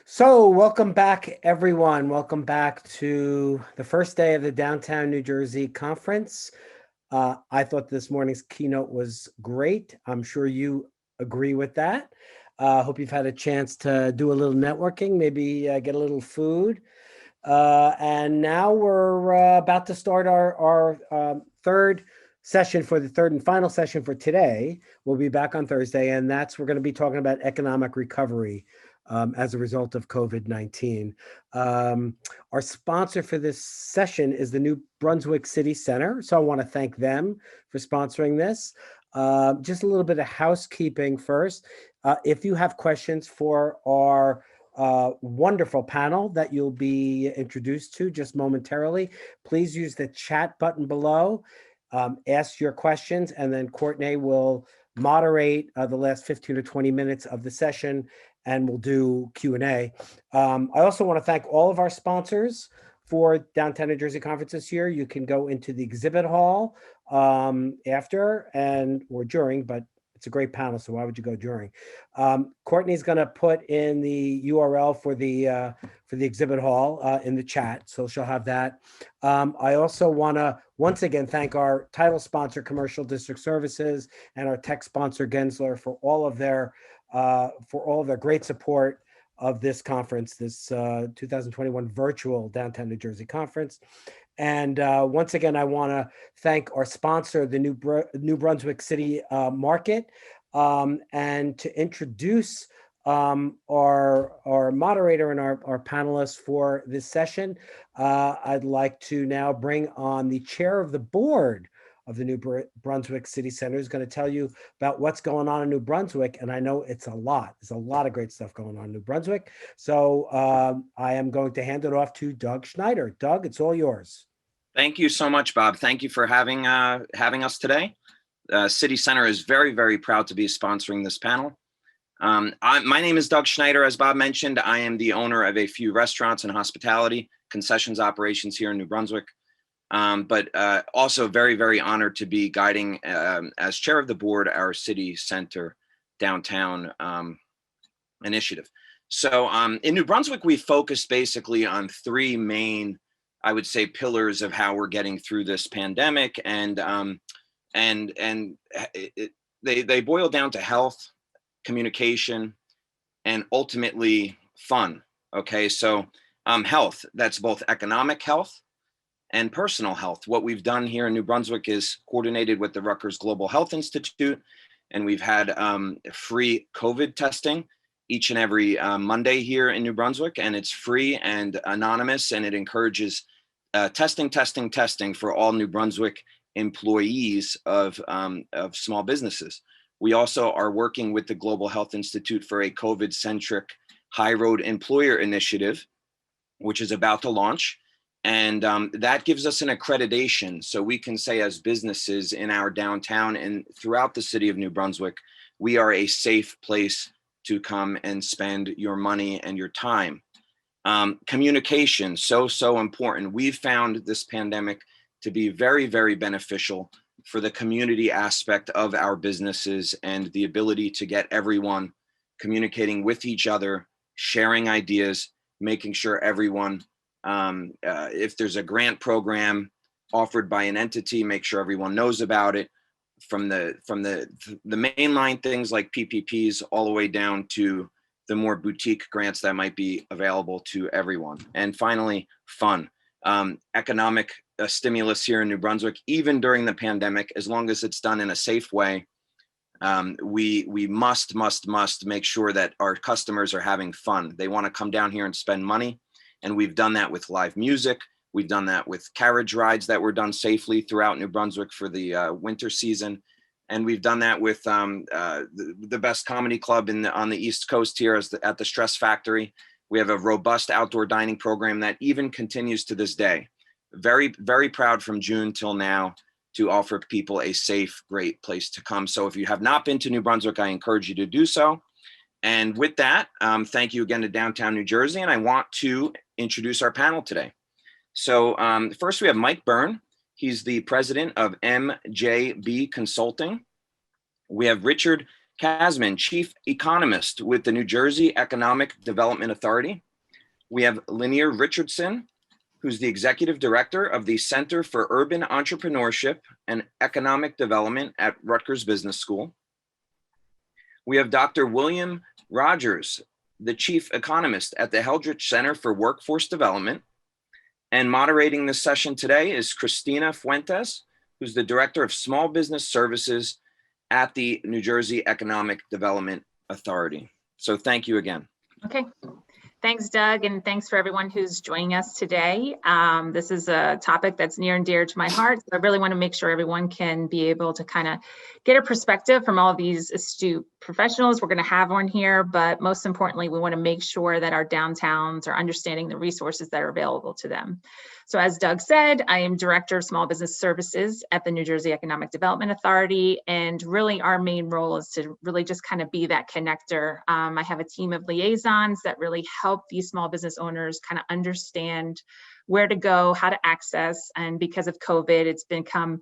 So, welcome back, everyone. Welcome back to the first day of the Downtown New Jersey conference. I thought this morning's keynote was great. I'm sure you agree with that. Hope you've had a chance to do a little networking, maybe get a little food. And now we're about to start our third session for the third and final session for today. We'll be back on Thursday, and we're going to be talking about economic recovery as a result of COVID-19. Our sponsor for this session is the New Brunswick City Center, so I want to thank them for sponsoring this. Just a little bit of housekeeping first. If you have questions for our wonderful panel that you'll be introduced to just momentarily, please use the chat button below. Ask your questions, and then Courtney will moderate the last 15 to 20 minutes of the session, and we'll do Q&A. I also want to thank all of our sponsors for Downtown New Jersey Conference this year. You can go into the exhibit hall after or during, but it's a great panel, so why would you go during? Courtney's going to put in the URL for the exhibit hall in the chat, so she'll have that. I also want to once again thank our title sponsor, Commercial District Services, and our tech sponsor, Gensler, for all of their great support of this conference, this 2021 virtual Downtown New Jersey conference. And once again, I want to thank our sponsor, the New Brunswick City Market, and to introduce our moderator and our panelists for this session. I'd like to now bring on the chair of the board of the New Brunswick City Center, who's going to tell you about what's going on in New Brunswick. And I know it's a lot. There's a lot of great stuff going on in New Brunswick. So I am going to hand it off to Doug Schneider. Doug, it's all yours. Thank you so much, Bob. Thank you for having us today. City Center is very, very proud to be sponsoring this panel. My name is Doug Schneider. As Bob mentioned, I am the owner of a few restaurants and hospitality concessions operations here in New Brunswick. But also very, very honored to be guiding as chair of the board, our city center downtown initiative. So in New Brunswick, we focused basically on three main, I would say, pillars of how we're getting through this pandemic. And they boil down to health, communication, and ultimately fun. Okay, so health, that's both economic health and personal health. What we've done here in New Brunswick is coordinated with the Rutgers Global Health Institute, and we've had free COVID testing each and every Monday here in New Brunswick, and it's free and anonymous, and it encourages testing for all New Brunswick employees of small businesses. We also are working with the Global Health Institute for a COVID-centric high road employer initiative, which is about to launch. And that gives us an accreditation. So we can say as businesses in our downtown and throughout the city of New Brunswick, we are a safe place to come and spend your money and your time. Communication, so important. We've found this pandemic to be very, very beneficial for the community aspect of our businesses and the ability to get everyone communicating with each other, sharing ideas, making sure everyone, if there's a grant program offered by an entity, make sure everyone knows about it, from the mainline things like PPPs all the way down to the more boutique grants that might be available to everyone. And finally, fun. Economic stimulus here in New Brunswick, even during the pandemic, as long as it's done in a safe way. We must make sure that our customers are having fun. They want to come down here and spend money. And we've done that with live music. We've done that with carriage rides that were done safely throughout New Brunswick for the winter season. And we've done that with the best comedy club on the East Coast here at the Stress Factory. We have a robust outdoor dining program that even continues to this day. Very, very proud from June till now to offer people a safe, great place to come. So if you have not been to New Brunswick, I encourage you to do so. And with that, thank you again to Downtown New Jersey. And I want to introduce our panel today. So first we have Mike Berne. He's the president of MJB Consulting. We have Richard Kasmin, Chief Economist with the New Jersey Economic Development Authority. We have Lyneir Richardson, who's the Executive Director of the Center for Urban Entrepreneurship and Economic Development at Rutgers Business School. We have Dr. William Rodgers, the Chief Economist at the Heldrich Center for Workforce Development. And moderating this session today is Christina Fuentes, who's the Director of Small Business Services at the New Jersey Economic Development Authority. So thank you again. Okay. Thanks, Doug, and thanks for everyone who's joining us today. This is a topic that's near and dear to my heart. So I really want to make sure everyone can be able to kind of get a perspective from all of these astute professionals we're going to have on here. But most importantly, we want to make sure that our downtowns are understanding the resources that are available to them. So as Doug said, I am Director of Small Business Services at the New Jersey Economic Development Authority. And really our main role is to really just kind of be that connector. I have a team of liaisons that really help these small business owners kind of understand where to go, how to access, and because of COVID, it's become,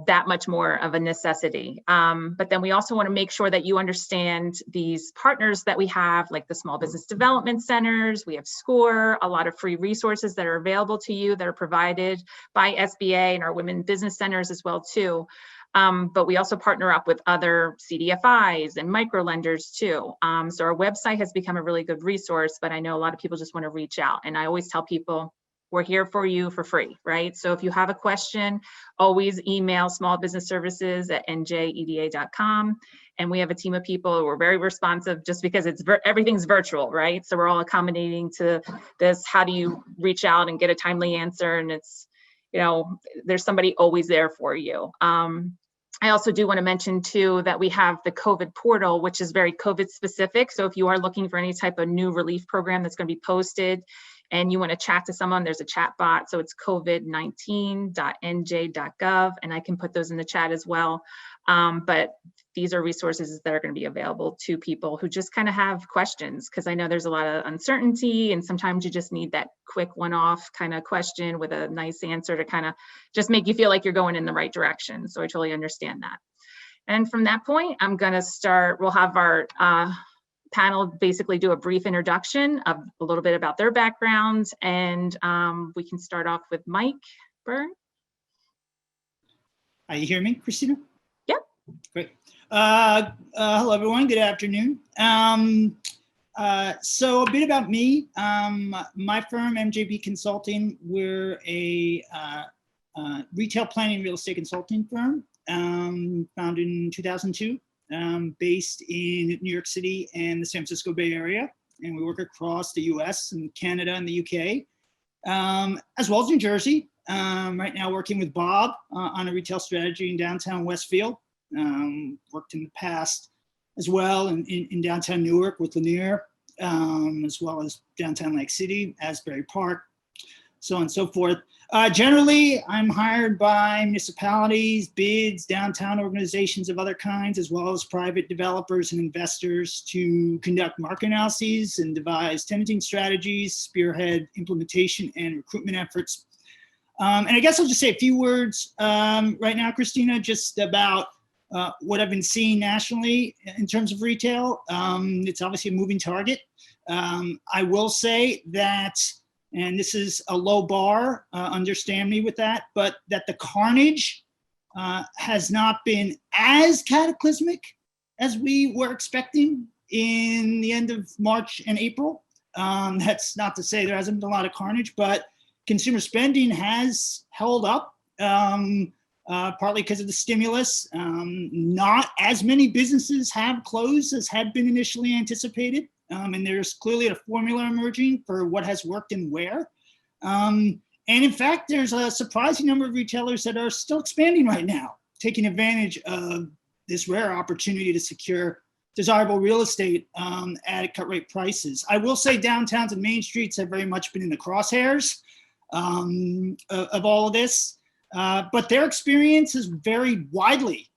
that much more of a necessity. But then we also want to make sure that you understand these partners that we have, like the small business development centers. We have SCORE, a lot of free resources that are available to you that are provided by SBA and our women business centers as well too. But we also partner up with other CDFIs and micro lenders too. So our website has become a really good resource, but I know a lot of people just want to reach out. And I always tell people, we're here for you for free, right? So if you have a question, always email smallbusinessservices@njeda.com. And we have a team of people who are very responsive just because everything's virtual, right? So we're all accommodating to this. How do you reach out and get a timely answer? And it's, there's somebody always there for you. I also do want to mention too that we have the COVID portal, which is very COVID specific. So if you are looking for any type of new relief program that's going to be posted and you want to chat to someone, there's a chat bot. So it's covid19.nj.gov, and I can put those in the chat as well. But these are resources that are going to be available to people who just kind of have questions, because I know there's a lot of uncertainty and sometimes you just need that quick one-off kind of question with a nice answer to kind of just make you feel like you're going in the right direction. So I totally understand that. And from that point, I'm going to start, we'll have our panel basically do a brief introduction of a little bit about their backgrounds, and we can start off with Mike Berne. You hear me, Christina? Yep. Great. Hello, everyone. Good afternoon. So a bit about me. My firm, MJB Consulting, we're a retail planning real estate consulting firm, founded in 2002. Based in New York City and the San Francisco Bay Area. And we work across the US and Canada and the UK, as well as New Jersey. Right now working with Bob on a retail strategy in downtown Westfield. Worked in the past as well in downtown Newark with Lyneir, as well as downtown Lake City, Asbury Park, so on and so forth. Generally, I'm hired by municipalities, bids, downtown organizations of other kinds, as well as private developers and investors to conduct market analyses and devise tenanting strategies, spearhead implementation and recruitment efforts. And I guess I'll just say a few words right now, Christina, just about what I've been seeing nationally in terms of retail. It's obviously a moving target. I will say that, and this is a low bar, understand me with that, but that the carnage has not been as cataclysmic as we were expecting in the end of March and April. That's not to say there hasn't been a lot of carnage, but consumer spending has held up, partly because of the stimulus. Not as many businesses have closed as had been initially anticipated. And there's clearly a formula emerging for what has worked and where. And in fact, there's a surprising number of retailers that are still expanding right now, taking advantage of this rare opportunity to secure desirable real estate at cut rate prices. I will say downtowns and main streets have very much been in the crosshairs of all of this, but their experience has varied widely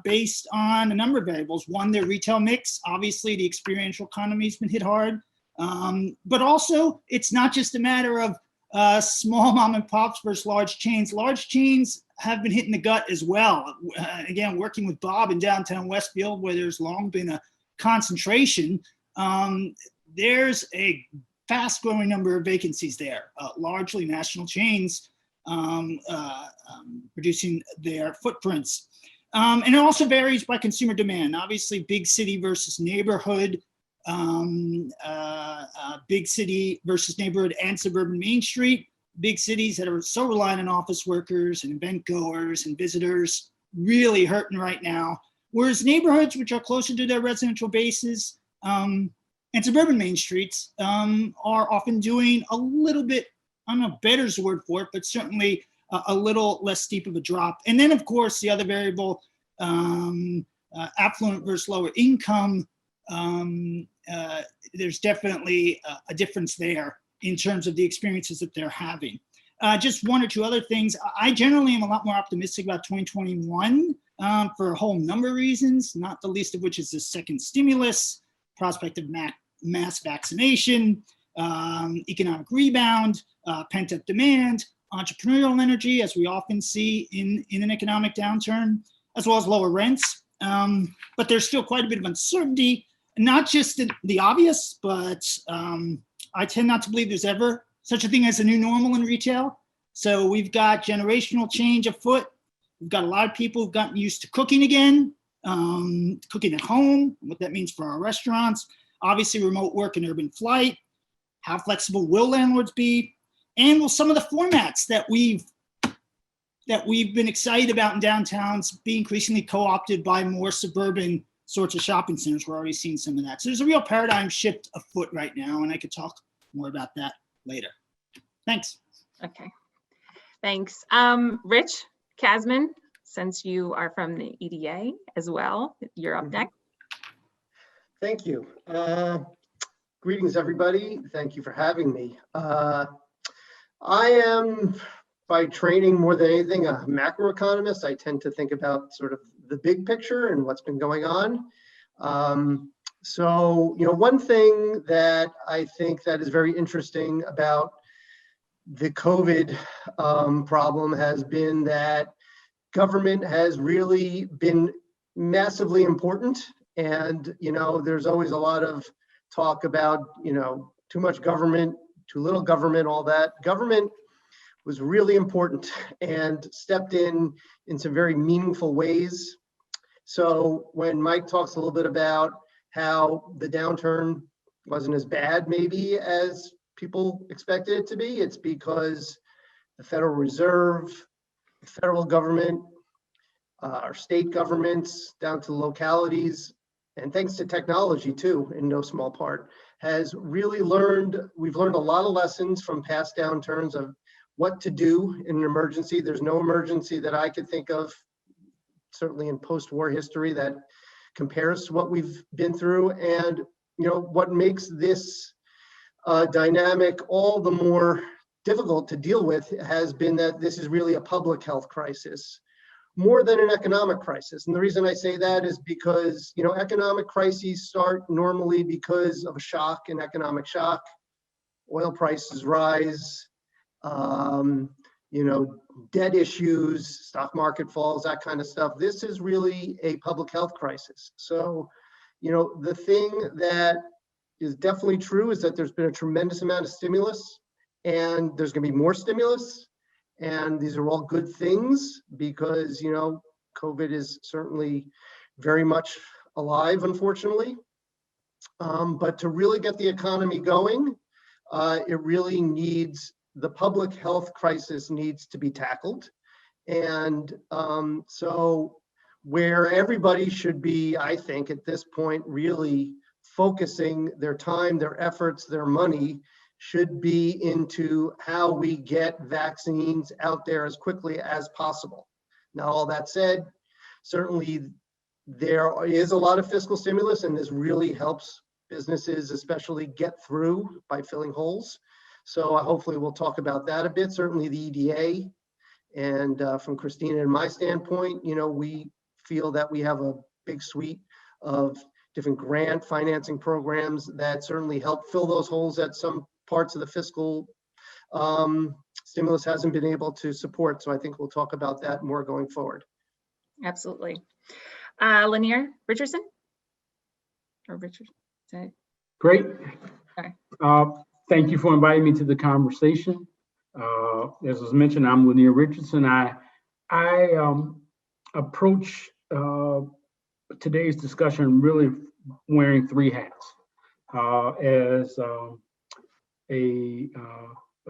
based on a number of variables. One, their retail mix. Obviously, the experiential economy has been hit hard, but also it's not just a matter of small mom and pops versus large chains. Large chains have been hit in the gut as well. Again, working with Bob in downtown Westfield, where there's long been a concentration, there's a fast growing number of vacancies there, largely national chains reducing their footprints. And it also varies by consumer demand. Obviously, big city versus neighborhood, big city versus neighborhood and suburban Main Street. Big cities that are so reliant on office workers and event goers and visitors really hurting right now. Whereas neighborhoods, which are closer to their residential bases, and suburban Main Streets are often doing a little bit, I don't know if better is the word for it, but certainly a little less steep of a drop. And then, of course, the other variable, affluent versus lower income, there's definitely a difference there in terms of the experiences that they're having. Just one or two other things. I generally am a lot more optimistic about 2021 for a whole number of reasons, not the least of which is the second stimulus, prospect of mass vaccination, economic rebound, pent-up demand, entrepreneurial energy, as we often see in an economic downturn, as well as lower rents. But there's still quite a bit of uncertainty, not just the obvious, but I tend not to believe there's ever such a thing as a new normal in retail. So we've got generational change afoot. We've got a lot of people who've gotten used to cooking again, cooking at home, what that means for our restaurants, obviously remote work and urban flight. How flexible will landlords be? And will some of the formats that we've been excited about in downtowns be increasingly co-opted by more suburban sorts of shopping centers? We're already seeing some of that. So there's a real paradigm shift afoot right now, and I could talk more about that later. Thanks. Okay, thanks. Rich, Kasmin, since you are from the EDA as well, you're up next. Thank you. Greetings, everybody. Thank you for having me. I am, by training more than anything, a macroeconomist. I tend to think about sort of the big picture and what's been going on. So, one thing that I think that is very interesting about the COVID problem has been that government has really been massively important. And, there's always a lot of talk about, too much government, too little government, all that. Government was really important and stepped in some very meaningful ways. So when Mike talks a little bit about how the downturn wasn't as bad maybe as people expected it to be, it's because the Federal Reserve, the federal government, our state governments down to localities, and thanks to technology too, in no small part, has really we've learned a lot of lessons from past downturns of what to do in an emergency. There's no emergency that I could think of, certainly in post-war history, that compares to what we've been through. And what makes this dynamic all the more difficult to deal with has been that this is really a public health crisis more than an economic crisis. And the reason I say that is because, economic crises start normally because of a shock, an economic shock. Oil prices rise, debt issues, stock market falls, that kind of stuff. This is really a public health crisis. So, the thing that is definitely true is that there's been a tremendous amount of stimulus, and there's going to be more stimulus. And these are all good things because, COVID is certainly very much alive, unfortunately. But to really get the economy going, it really needs, the public health crisis needs to be tackled. And so where everybody should be, I think, at this point, really focusing their time, their efforts, their money should be into how we get vaccines out there as quickly as possible. Now, all that said, certainly there is a lot of fiscal stimulus, and this really helps businesses especially get through by filling holes. So hopefully we'll talk about that a bit. Certainly the EDA, and from Christina and my standpoint, we feel that we have a big suite of different grant financing programs that certainly help fill those holes at some parts of the fiscal stimulus hasn't been able to support. So I think we'll talk about that more going forward. Absolutely. Lyneir, Richardson? Or Richard? Great. Okay. Thank you for inviting me to the conversation. As was mentioned, I'm Lyneir Richardson. I approach today's discussion really wearing three hats. As a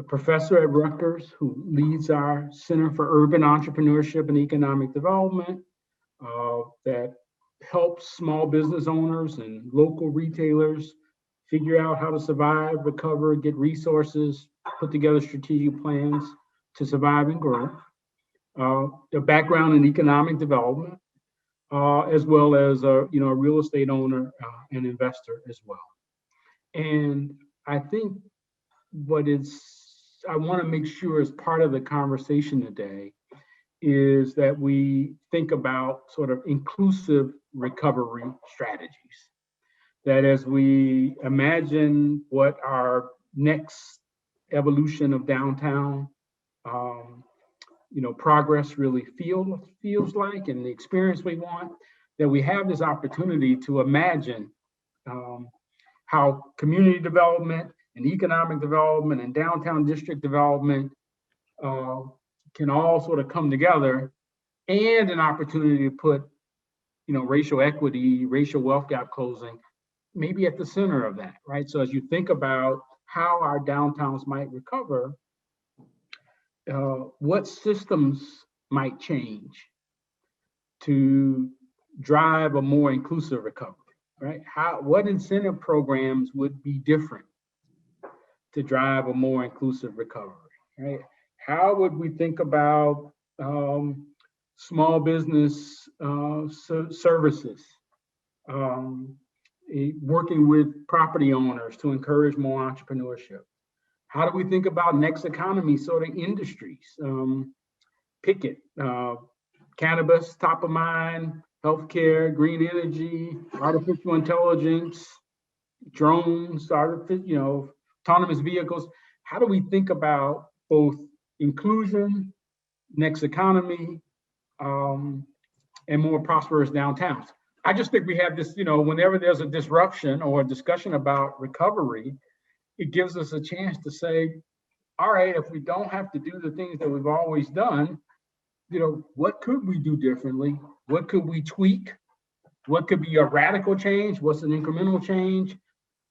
professor at Rutgers who leads our Center for Urban Entrepreneurship and Economic Development that helps small business owners and local retailers figure out how to survive, recover, get resources, put together strategic plans to survive and grow. A background in economic development, as well as a real estate owner and investor as well. And I think I want to make sure as part of the conversation today is that we think about sort of inclusive recovery strategies. That as we imagine what our next evolution of downtown progress really feels like, and the experience we want, that we have this opportunity to imagine how community development and economic development and downtown district development can all sort of come together, and an opportunity to put racial equity, racial wealth gap closing maybe at the center of that, right? So as you think about how our downtowns might recover, what systems might change to drive a more inclusive recovery, right? What incentive programs would be different to drive a more inclusive recovery, right? How would we think about small business services, working with property owners to encourage more entrepreneurship? How do we think about next economy sort of industries? Pick it, cannabis, top of mind, healthcare, green energy, artificial intelligence, drones, autonomous vehicles. How do we think about both inclusion, next economy, and more prosperous downtowns? I just think we have this, whenever there's a disruption or a discussion about recovery, it gives us a chance to say, all right, if we don't have to do the things that we've always done, what could we do differently? What could we tweak? What could be a radical change? What's an incremental change?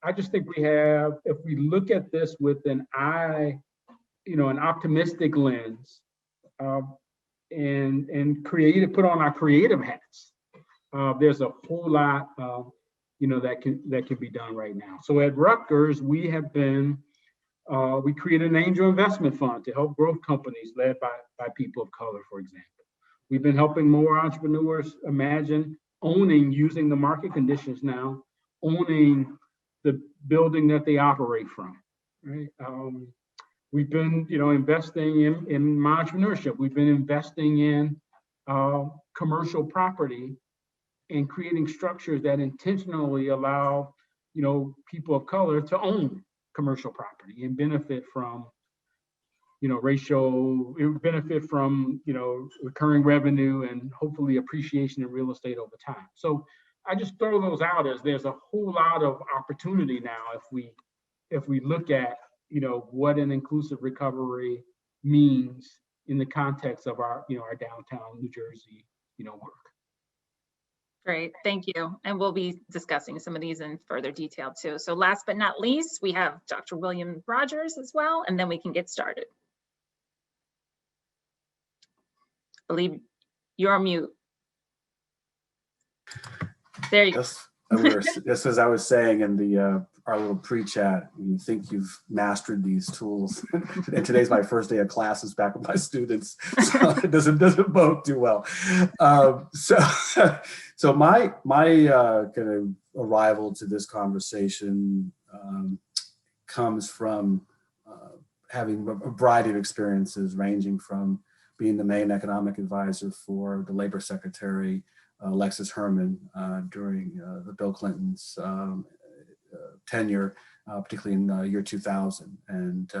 I just think we have, if we look at this with an eye, an optimistic lens, and put on our creative hats, there's a whole lot that can be done right now. So at Rutgers, we created an angel investment fund to help growth companies led by people of color, for example. We've been helping more entrepreneurs imagine using the market conditions now, owning the building that they operate from, right? We've been, investing in entrepreneurship. We've been investing in commercial property and creating structures that intentionally allow, people of color to own commercial property and benefit from, recurring revenue and hopefully appreciation in real estate over time. So I just throw those out as there's a whole lot of opportunity now if we look at, what an inclusive recovery means in the context of our downtown New Jersey, work. Great, thank you. And we'll be discussing some of these in further detail too. So last but not least, we have Dr. William Rodgers as well, and then we can get started. I believe you're on mute. There you go. Just as I was saying in our little pre-chat, you think you've mastered these tools, and today's my first day of classes back with my students, so it doesn't bode too well. So my kind of arrival to this conversation comes from having a variety of experiences, ranging from being the main economic advisor for the Labor Secretary, Alexis Herman, during the Bill Clinton's tenure, particularly in year 2000. And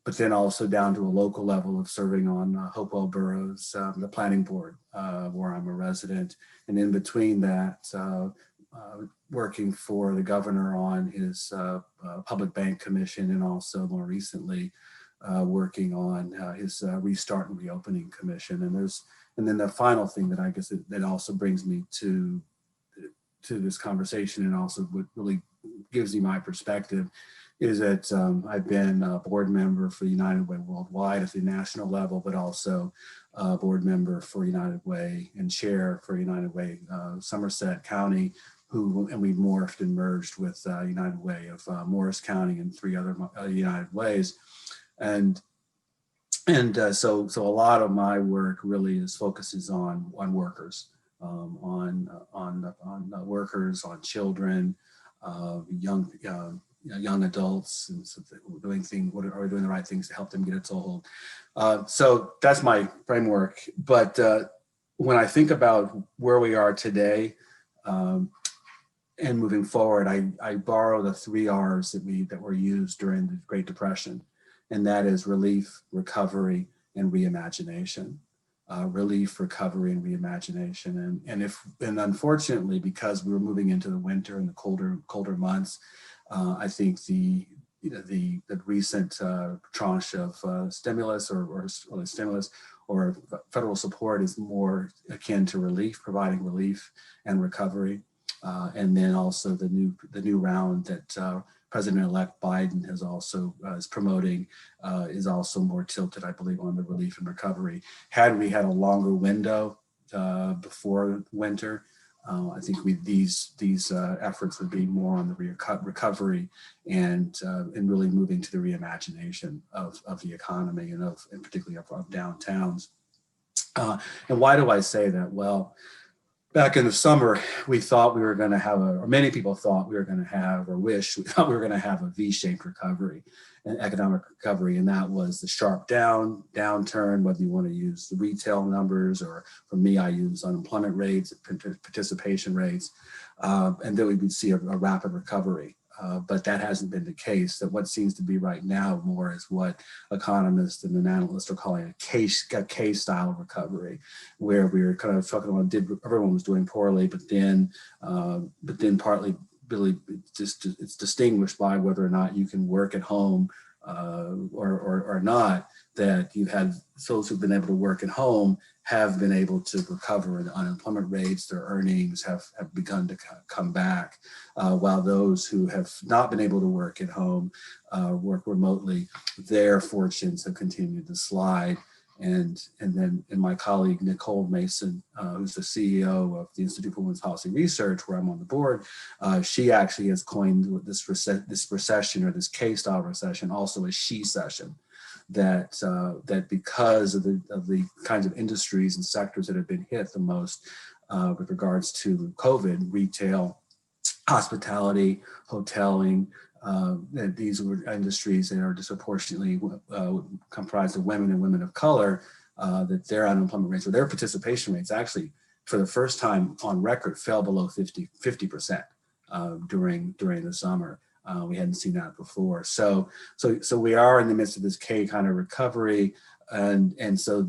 but then also down to a local level of serving on Hopewell Borough's the planning board, where I'm a resident, and in between that, working for the governor on his public bank commission, and also more recently working on his restart and reopening commission. And then the final thing that I guess that also brings me to this conversation, and also what really gives me my perspective, is that I've been a board member for United Way Worldwide at the national level, but also a board member for United Way and chair for United Way Somerset County, and we morphed and merged with United Way of Morris County and 3 other United Ways. So a lot of my work really focuses on workers, on workers, on children, young adults, and so doing the right things to help them get a toehold. So that's my framework. But when I think about where we are today and moving forward, I borrow the 3 R's that were used during the Great Depression, and that is relief, recovery, and reimagination. Relief, recovery, and reimagination. And unfortunately, because we were moving into the winter and the colder months, I think the recent tranche of stimulus or federal support is more akin to relief, providing relief and recovery, and then also the new round that President-elect Biden has also is promoting is also more tilted, I believe, on the relief and recovery. Had we had a longer window before winter, I think these efforts would be more on the recovery and really moving to the reimagination of the economy and particularly of downtowns. And why do I say that? Well, back in the summer, we thought we were going to have or many people thought we were going to have, or we thought we were going to have a V-shaped recovery, an economic recovery, and that was the sharp downturn, whether you want to use the retail numbers, or for me, I use unemployment rates, participation rates, and then we would see a rapid recovery. But that hasn't been the case. That what seems to be right now more is what economists and analysts are calling a K-style recovery, where we're kind of talking about everyone was doing poorly, but then partly really it's distinguished by whether or not you can work at home or not. That you've had those who've been able to work at home have been able to recover the unemployment rates, their earnings have begun to come back, while those who have not been able to work at home, work remotely, their fortunes have continued to slide. And my colleague, Nicole Mason, who's the CEO of the Institute for Women's Policy Research, where I'm on the board, she actually has coined this recession, or this K-style recession, also a she-session. That because of the kinds of industries and sectors that have been hit the most with regards to COVID, retail, hospitality, hoteling, that these were industries that are disproportionately comprised of women and women of color, that their unemployment rates, or their participation rates, actually for the first time on record fell below 50% during the summer. We hadn't seen that before. So we are in the midst of this K kind of recovery. And so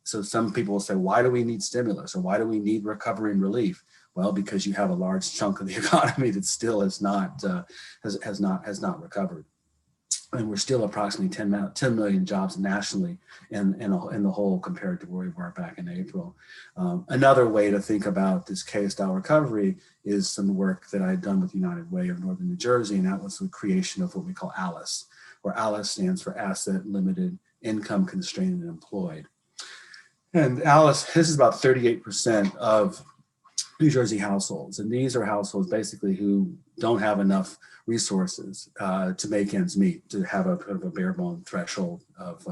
some people will say, why do we need stimulus, or why do we need recovery and relief? Well, because you have a large chunk of the economy that still has not recovered. And we're still approximately 10 million jobs nationally in the whole compared to where we were back in April. Another way to think about this K-style recovery is some work that I had done with United Way of Northern New Jersey, and that was the creation of what we call ALICE, where ALICE stands for Asset Limited, Income Constrained, and Employed. And ALICE, this is about 38% of New Jersey households, and these are households basically who don't have enough resources to make ends meet, to have a bare bone threshold of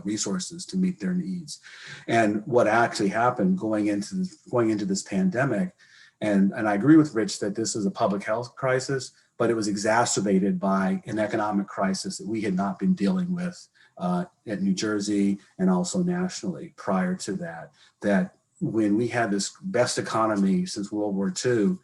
resources to meet their needs. And what actually happened going into this pandemic, and I agree with Rich that this is a public health crisis, but it was exacerbated by an economic crisis that we had not been dealing with at New Jersey and also nationally prior to that. That when we had this best economy since World War II,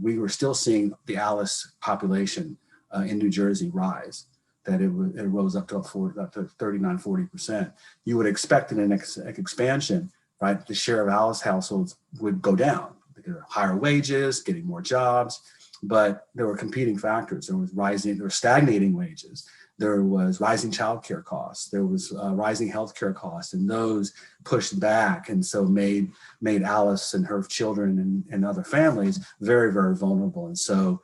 we were still seeing the ALICE population in New Jersey rise. that it rose up to 39, 40%. You would expect in an expansion, right, the share of Alice households would go down because of higher wages, getting more jobs, but there were competing factors. There were stagnating wages. There was rising childcare costs. There was rising healthcare costs, and those pushed back, and so made Alice and her children and other families very, very vulnerable. And so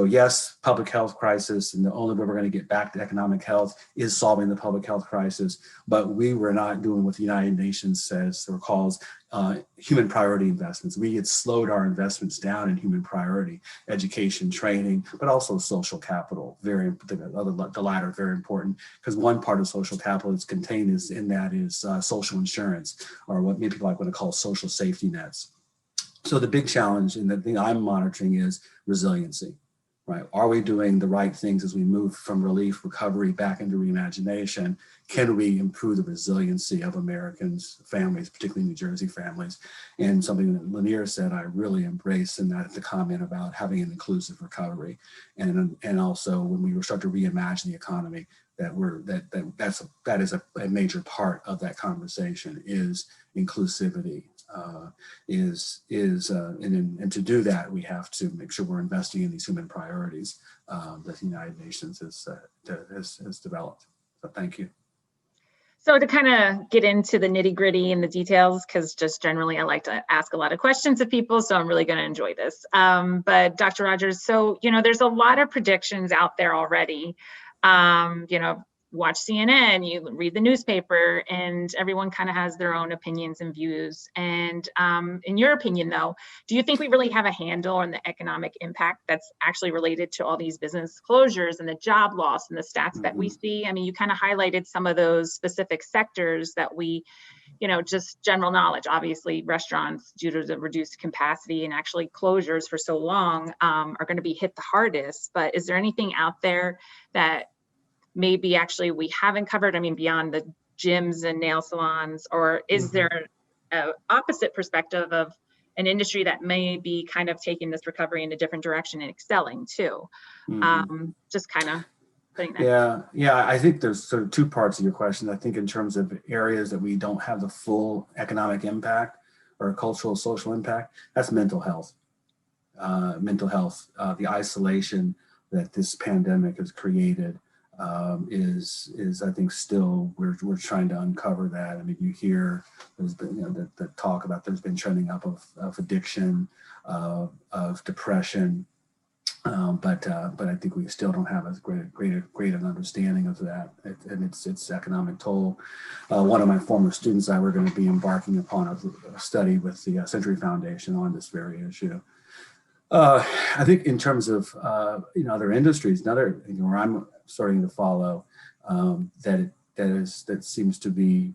yes, public health crisis, and the only way we're going to get back to economic health is solving the public health crisis. But we were not doing what the United Nations says or calls human priority investments. We had slowed our investments down in human priority, education, training, but also social capital. The latter very important, because one part of social capital that's contained is social insurance, or what many people want to call social safety nets. So the big challenge, and the thing I'm monitoring, is resiliency. Right? Are we doing the right things as we move from relief, recovery, back into reimagination? Can we improve the resiliency of Americans, families, particularly New Jersey families? And something that Lyneir said I really embrace, and that the comment about having an inclusive recovery, and also when we start to reimagine the economy, that is a major part of that conversation is inclusivity. And to do that, we have to make sure we're investing in these human priorities that the United Nations has developed. So thank you. So to kind of get into the nitty gritty and the details, because just generally I like to ask a lot of questions of people, so I'm really going to enjoy this. But Dr. Rodgers, so, there's a lot of predictions out there already. Watch CNN, you read the newspaper, and everyone kind of has their own opinions and views. And in your opinion, though, do you think we really have a handle on the economic impact that's actually related to all these business closures and the job loss and the stats that we see? I mean, you kind of highlighted some of those specific sectors that we, just general knowledge. Obviously, restaurants, due to the reduced capacity and actually closures for so long, are going to be hit the hardest. But is there anything out there that maybe actually we haven't covered? I mean, beyond the gyms and nail salons, or is there an opposite perspective of an industry that may be kind of taking this recovery in a different direction and excelling too? Just kind of putting that. Yeah. I think there's sort of two parts of your question. I think in terms of areas that we don't have the full economic impact or cultural, social impact, that's mental health. The isolation that this pandemic has created is I think still we're trying to uncover that. I mean, you hear there's been the talk about there's been trending up of addiction, of depression, but I think we still don't have as great an understanding of that and its economic toll. One of my former students and I were going to be embarking upon a study with the Century Foundation on this very issue. I think in terms of other industries, another where I'm starting to follow that seems to be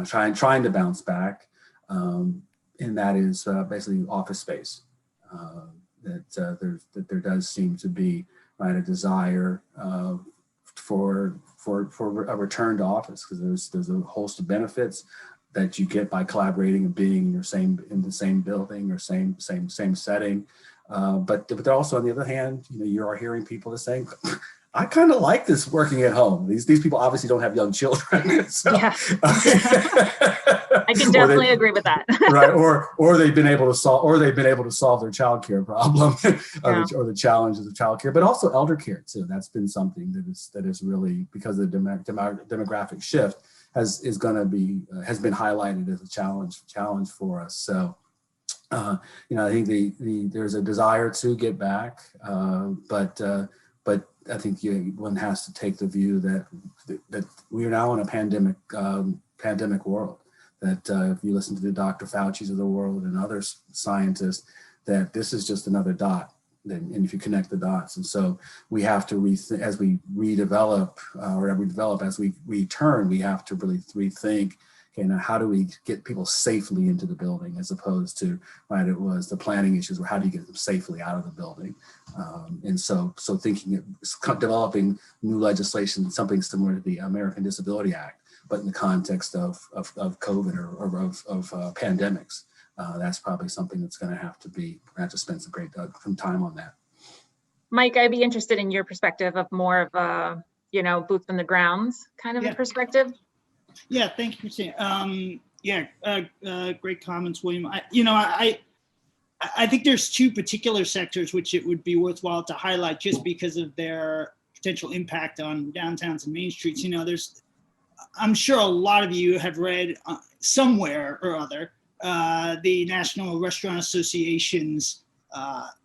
trying to bounce back, and that is basically office space. That there does seem to be a desire for a return to office, because there's a host of benefits that you get by collaborating and being in the same building or same setting. But also, on the other hand, you are hearing people saying, I kind of like this working at home. These people obviously don't have young children. So. Yeah. I can definitely agree with that. Right. Or they've been able to solve their childcare problem or the challenges of childcare, but also elder care too. That's been something that is really, because of the demographic shift, has been highlighted as a challenge for us. So I think there's a desire to get back, but I think one has to take the view that we are now in a pandemic world. That if you listen to the Dr. Fauci's of the world and other scientists, that this is just another dot. And if you connect the dots, and so we have to as we redevelop, as we return, we have to really rethink. Okay, now how do we get people safely into the building, as opposed to, it was the planning issues where how do you get them safely out of the building? And so thinking, developing new legislation, something similar to the American Disability Act, but in the context of COVID or of pandemics. That's probably something that's going to have to spend some time on that. Mike, I'd be interested in your perspective of more of boots on the grounds kind of Yeah. a perspective. Yeah, thank you, Christina. Great comments, William. I think there's two particular sectors which it would be worthwhile to highlight just because of their potential impact on downtowns and main streets. I'm sure a lot of you have read somewhere or other the National Restaurant Association's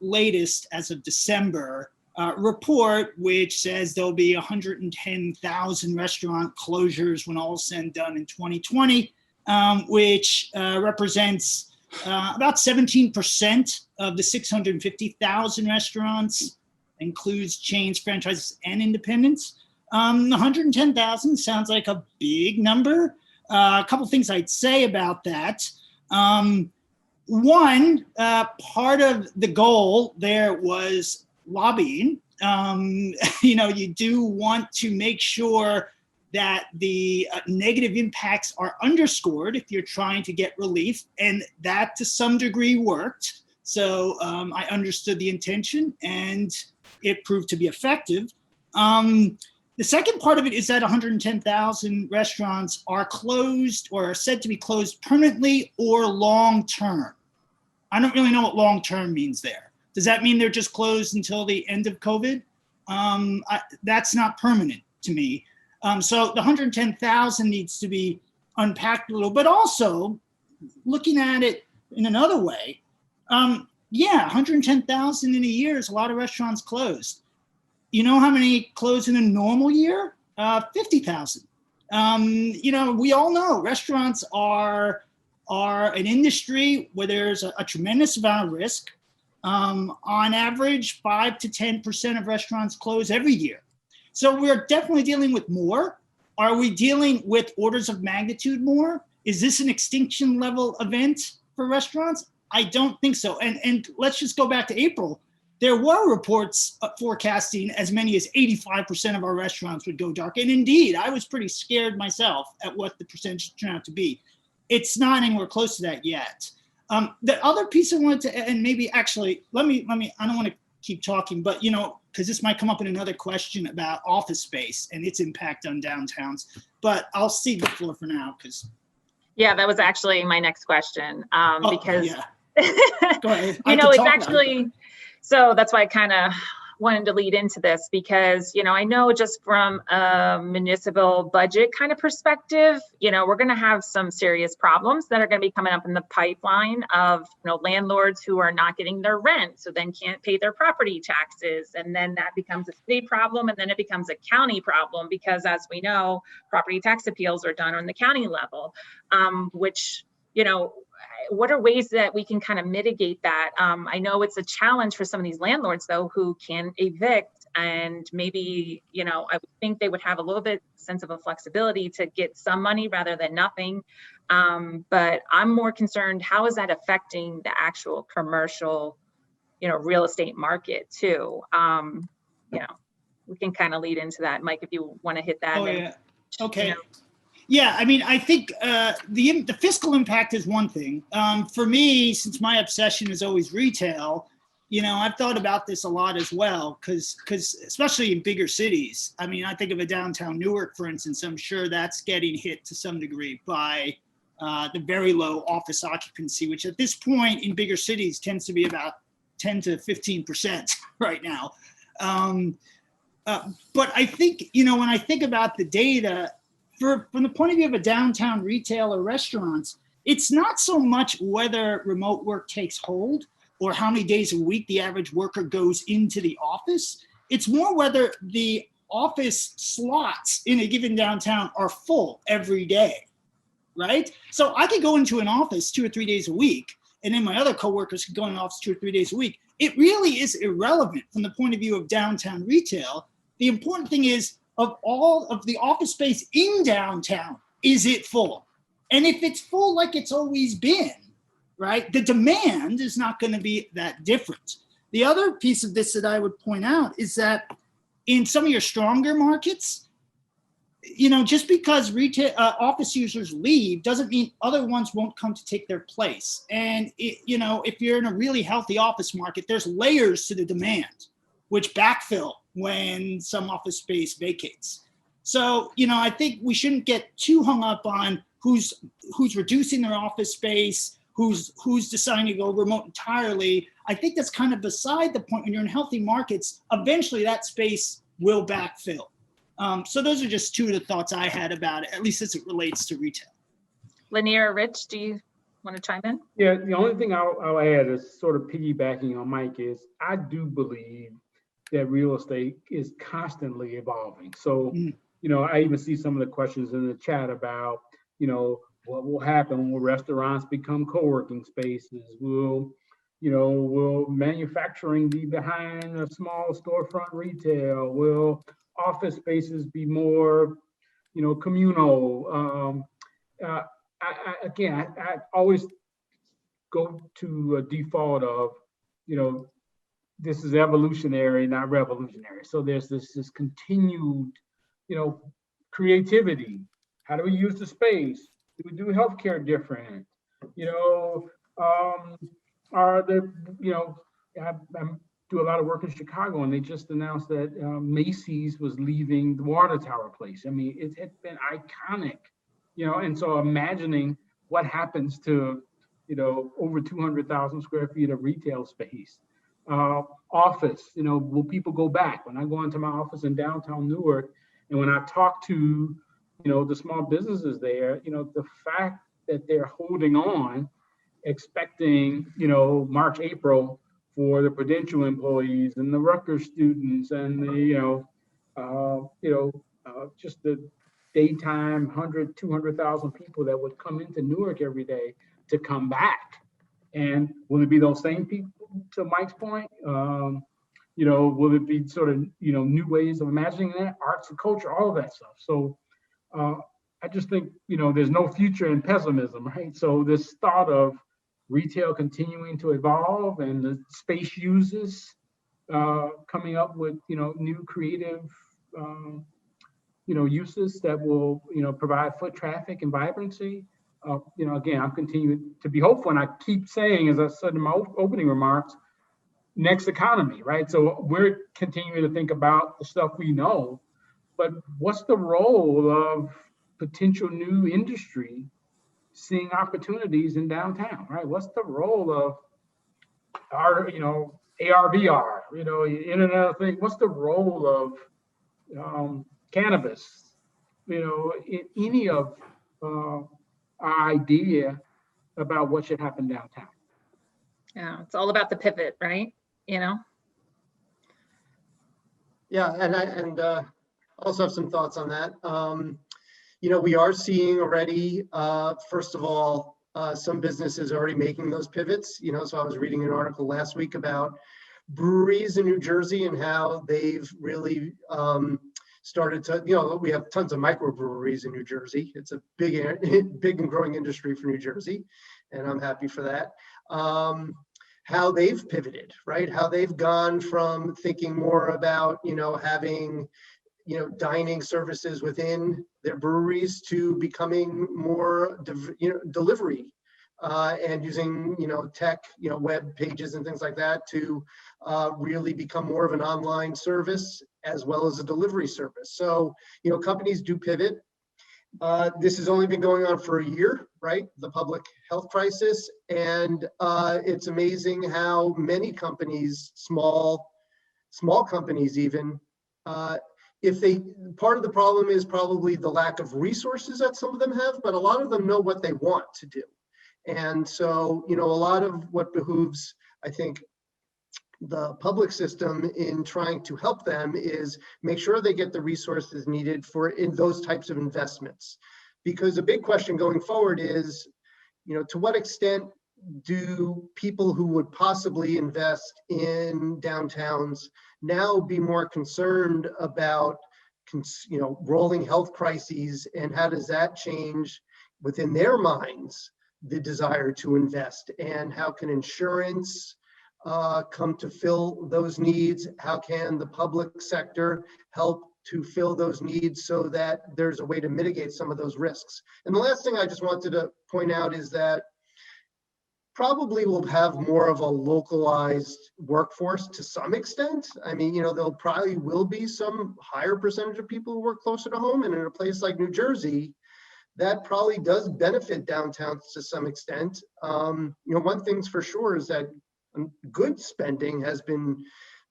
latest, as of December, report, which says there'll be 110,000 restaurant closures when all is said and done in 2020, which represents about 17% of the 650,000 restaurants, includes chains, franchises, and independents. 110,000 sounds like a big number. A couple things I'd say about that. One, part of the goal there was lobbying. You do want to make sure that the negative impacts are underscored if you're trying to get relief, and that to some degree worked. So I understood the intention, and it proved to be effective. The second part of it is that 110,000 restaurants are closed or are said to be closed permanently or long-term. I don't really know what long-term means there. Does that mean they're just closed until the end of COVID? That's not permanent to me. So the 110,000 needs to be unpacked a little, but also looking at it in another way, 110,000 in a year is a lot of restaurants closed. You know how many close in a normal year? 50,000. We all know restaurants are an industry where there's a tremendous amount of risk. On average, 5 to 10% of restaurants close every year. So we're definitely dealing with more. Are we dealing with orders of magnitude more? Is this an extinction level event for restaurants? I don't think so. And let's just go back to April. There were reports forecasting as many as 85% of our restaurants would go dark. And indeed, I was pretty scared myself at what the percentage turned out to be. It's not anywhere close to that yet. The other piece I wanted to, and maybe actually, let me, I don't want to keep talking, but because this might come up in another question about office space and its impact on downtowns, but I'll cede the floor for now because. Yeah, that was actually my next question. Because Go ahead. it's actually, so that's why I kind of wanted to lead into this because, I know just from a municipal budget kind of perspective, we're going to have some serious problems that are going to be coming up in the pipeline of, landlords who are not getting their rent, so then can't pay their property taxes. And then that becomes a city problem, and then it becomes a county problem because, as we know, property tax appeals are done on the county level, which, what are ways that we can kind of mitigate that? I know it's a challenge for some of these landlords, though, who can evict, and maybe, I would think they would have a little bit sense of a flexibility to get some money rather than nothing. But I'm more concerned, how is that affecting the actual commercial, real estate market too? We can kind of lead into that. Mike, if you want to hit that. Okay. Yeah, I think the fiscal impact is one thing. For me, since my obsession is always retail, I've thought about this a lot as well, because especially in bigger cities. I think of a downtown Newark, for instance. I'm sure that's getting hit to some degree by the very low office occupancy, which at this point in bigger cities tends to be about 10 to 15% right now. But I think, when I think about the data, from the point of view of a downtown retail or restaurants, it's not so much whether remote work takes hold or how many days a week the average worker goes into the office. It's more whether the office slots in a given downtown are full every day, right? So I could go into an office 2 or 3 days a week, and then my other coworkers could go in the office 2 or 3 days a week. It really is irrelevant from the point of view of downtown retail. The important thing is, of all of the office space in downtown, is it full? And if it's full like it's always been, right, the demand is not going to be that different. The other piece of this that I would point out is that in some of your stronger markets, just because retail office users leave doesn't mean other ones won't come to take their place. And if you're in a really healthy office market, there's layers to the demand, which backfill when some office space vacates. So, you know, I think we shouldn't get too hung up on who's reducing their office space, who's deciding to go remote entirely. I think that's kind of beside the point. When you're in healthy markets, eventually that space will backfill. So those are just two of the thoughts I had about it, at least as it relates to retail. Lyneir or Rich, do you want to chime in? Yeah, the only thing I'll add is sort of piggybacking on Mike is I do believe that real estate is constantly evolving. So, you know, I even see some of the questions in the chat about, you know, what will happen when restaurants become co-working spaces? Will manufacturing be behind a small storefront retail? Will office spaces be more, you know, communal? I always go to a default of, you know, this is evolutionary, not revolutionary. So there's this continued, you know, creativity. How do we use the space? Do we do healthcare different? You know, are there, you know, I do a lot of work in Chicago, and they just announced that Macy's was leaving the water tower place. I mean, it's been iconic, you know, and so imagining what happens to, you know, over 200,000 square feet of retail space. Office, you know, will people go back? When I go into my office in downtown Newark, and when I talk to, you know, the small businesses there, you know, the fact that they're holding on, expecting, you know, March, April for the Prudential employees and the Rutgers students and the, just the daytime 100, 200,000 people that would come into Newark every day to come back. And will it be those same people, to Mike's point? You know, will it be sort of, you know, new ways of imagining that, arts and culture, all of that stuff. So I just think, you know, there's no future in pessimism, right? So this thought of retail continuing to evolve and the space users coming up with, you know, new creative, you know, uses that will, you know, provide foot traffic and vibrancy. You know, again, I'm continuing to be hopeful, and I keep saying, as I said in my opening remarks, next economy, right? So we're continuing to think about the stuff we know, but what's the role of potential new industry seeing opportunities in downtown, right? What's the role of our, you know, AR, VR, you know, Internet of Things? What's the role of cannabis, you know, in any of our idea about what should happen downtown? Yeah, it's all about the pivot, right? You know? Yeah, and I also have some thoughts on that. You know, we are seeing already, first of all, some businesses are already making those pivots. You know, so I was reading an article last week about breweries in New Jersey and how they've really started to, you know, we have tons of microbreweries in New Jersey. It's a big and growing industry for New Jersey, and I'm happy for that. How they've pivoted, right? How they've gone from thinking more about, you know, having, you know, dining services within their breweries to becoming more, you know, delivery and using, you know, tech, you know, web pages and things like that to really become more of an online service as well as a delivery service. So, you know, companies do pivot. This has only been going on for a year, right? The public health crisis. And it's amazing how many companies, small companies even, part of the problem is probably the lack of resources that some of them have, but a lot of them know what they want to do. And so, you know, a lot of what behooves, I think, the public system in trying to help them is make sure they get the resources needed in those types of investments. Because a big question going forward is, you know, to what extent do people who would possibly invest in downtowns now be more concerned about, you know, rolling health crises, and how does that change within their minds the desire to invest, and how can insurance come to fill those needs? How can the public sector help to fill those needs so that there's a way to mitigate some of those risks? And the last thing I just wanted to point out is that probably will have more of a localized workforce to some extent. I mean, there'll probably will be some higher percentage of people who work closer to home, and in a place like New Jersey, that probably does benefit downtowns to some extent. One thing's for sure is that good spending has been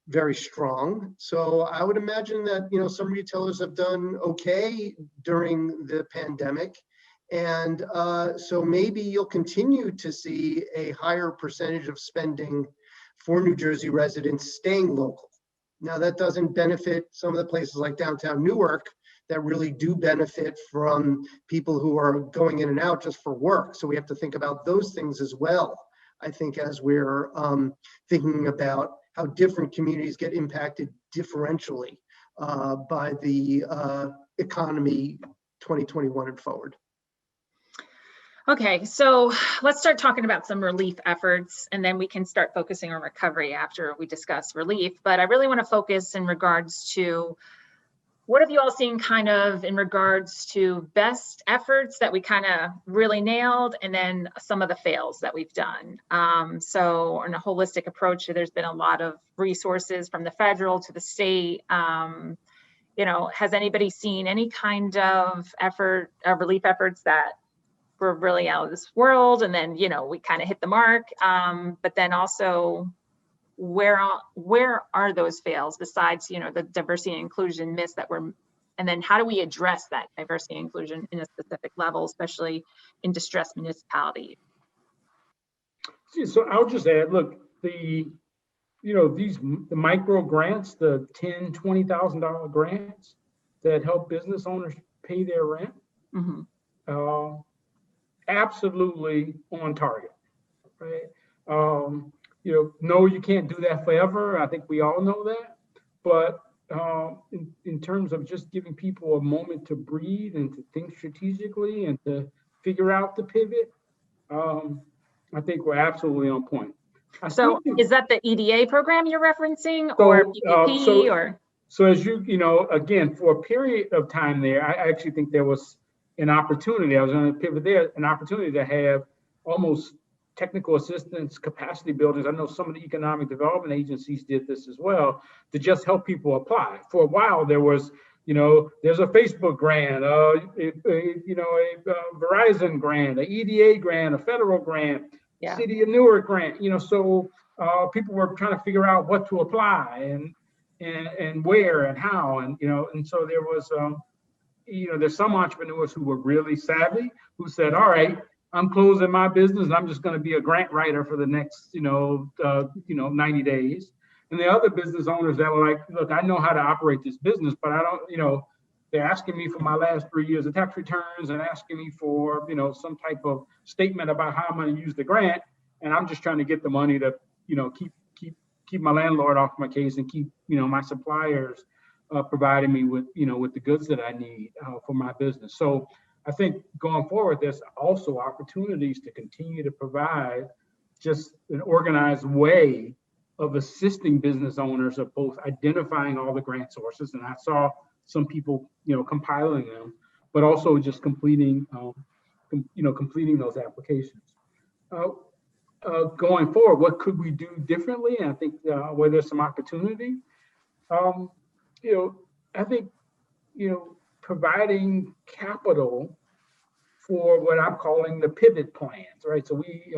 very strong. So I would imagine that, some retailers have done okay during the pandemic. And so maybe you'll continue to see a higher percentage of spending for New Jersey residents staying local. Now, that doesn't benefit some of the places like downtown Newark that really do benefit from people who are going in and out just for work. So we have to think about those things as well, I think, as we're thinking about how different communities get impacted differentially by the economy 2021 and forward. Okay, so let's start talking about some relief efforts, and then we can start focusing on recovery after we discuss relief. But I really want to focus in regards to what have you all seen kind of in regards to best efforts that we kind of really nailed, and then some of the fails that we've done. So in a holistic approach, there's been a lot of resources from the federal to the state. Has anybody seen any kind of effort, relief efforts that were really out of this world, and then we kind of hit the mark, but then also where are those fails besides the diversity and inclusion myths that were, and then how do we address that diversity and inclusion in a specific level, especially in distressed municipalities? So I'll just add, look, the micro grants, the $10,000, $20,000 grants that help business owners pay their rent. Mm-hmm. Absolutely on target, right? No, you can't do that forever. I think we all know that. But in terms of just giving people a moment to breathe and to think strategically and to figure out the pivot, I think we're absolutely on point. So is that the EDA program you're referencing, or PPP, or? So as again, for a period of time there, I actually think there was an opportunity. I was going to pivot there, an opportunity to have almost technical assistance capacity buildings. I know some of the economic development agencies did this as well, to just help people apply. For a while, there was, there's a Facebook grant, a Verizon grant, an EDA grant, a federal grant, yeah. City of Newark grant. So people were trying to figure out what to apply and where and how, and so there was. There's some entrepreneurs who were really savvy, who said, all right, I'm closing my business. I'm just going to be a grant writer for the next, 90 days. And the other business owners that were like, look, I know how to operate this business, but I don't, they're asking me for my last 3 years of tax returns and asking me for, some type of statement about how I'm going to use the grant. And I'm just trying to get the money to, keep my landlord off my case and keep, my suppliers providing me with, with the goods that I need for my business. So I think going forward, there's also opportunities to continue to provide just an organized way of assisting business owners of both identifying all the grant sources, and I saw some people, compiling them, but also just completing, completing those applications. Going forward, what could we do differently? And I think where there's some opportunity. I think, providing capital for what I'm calling the pivot plans, right? So we,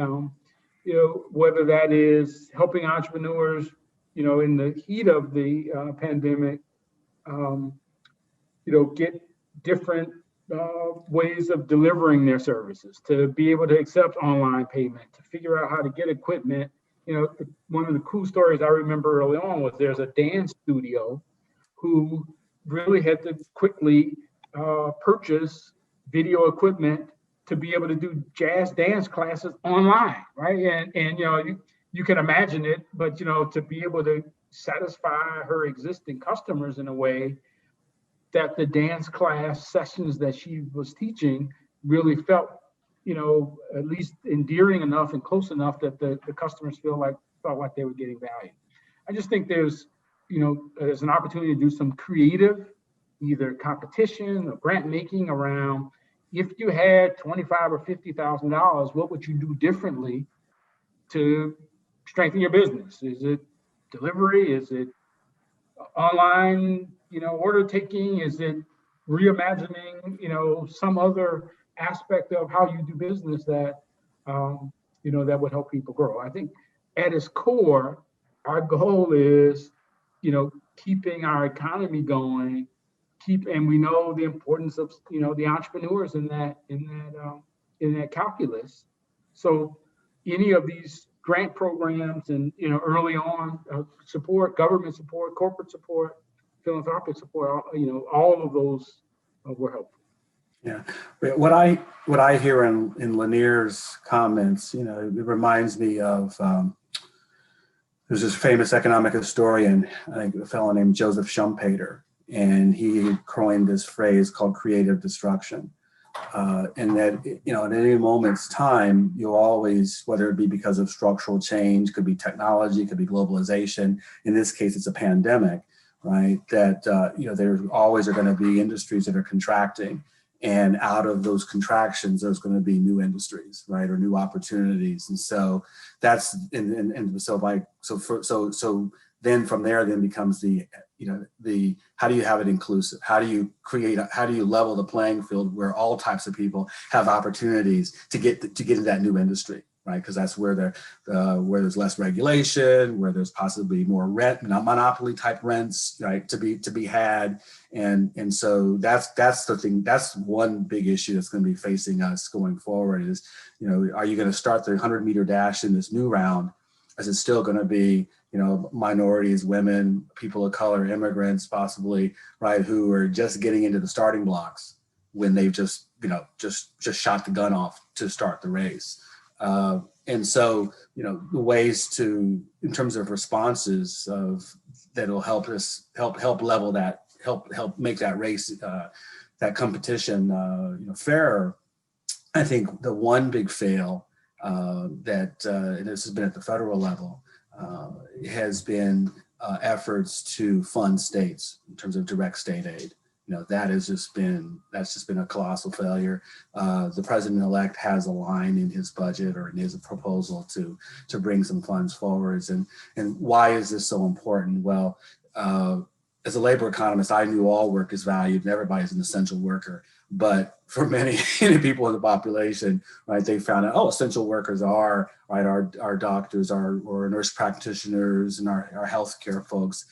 whether that is helping entrepreneurs, in the heat of the pandemic, get different ways of delivering their services, to be able to accept online payment, to figure out how to get equipment. One of the cool stories I remember early on was there's a dance studio who really had to quickly purchase video equipment to be able to do jazz dance classes online, right? And you can imagine it, but to be able to satisfy her existing customers in a way that the dance class sessions that she was teaching really felt, at least endearing enough and close enough that the customers felt like they were getting value. I just think there's an opportunity to do some creative, either competition or grant making around, if you had $25,000 or $50,000, what would you do differently to strengthen your business? Is it delivery? Is it online, order taking? Is it reimagining, some other aspect of how you do business that, that would help people grow? I think at its core, our goal is, keeping our economy going, and we know the importance of, the entrepreneurs in that calculus. So any of these grant programs and, early on support, government support, corporate support, philanthropic support, all of those were helpful. Yeah, but what I hear in Lyneir's comments, it reminds me of there's this famous economic historian, I think a fellow named Joseph Schumpeter, and he coined this phrase called creative destruction. And that, at any moment's time, you'll always, whether it be because of structural change, could be technology, could be globalization. In this case, it's a pandemic, right? That, there always are going to be industries that are contracting. And out of those contractions, there's going to be new industries, right, or new opportunities. And so that's, so then from there, then becomes the how do you have it inclusive? How do you level the playing field where all types of people have opportunities to get into that new industry, right? Because that's where where there's less regulation, where there's possibly more rent, not monopoly type rents, right, to be had. And so that's the thing. That's one big issue that's going to be facing us going forward is, are you going to start the 100-meter dash in this new round? Is it still going to be, minorities, women, people of color, immigrants, possibly, right, who are just getting into the starting blocks when they've just shot the gun off to start the race? And so, the ways to, in terms of responses that'll help us help level that, help make that race, that competition, fairer. I think the one big fail that, and this has been at the federal level, has been efforts to fund states in terms of direct state aid. That's just been a colossal failure. The president-elect has a line in his budget or in his proposal to bring some funds forwards. And why is this so important? Well, as a labor economist, I knew all work is valued and everybody's an essential worker. But for many people in the population, right, they found out, essential workers are, right, our doctors, or nurse practitioners, and our healthcare folks.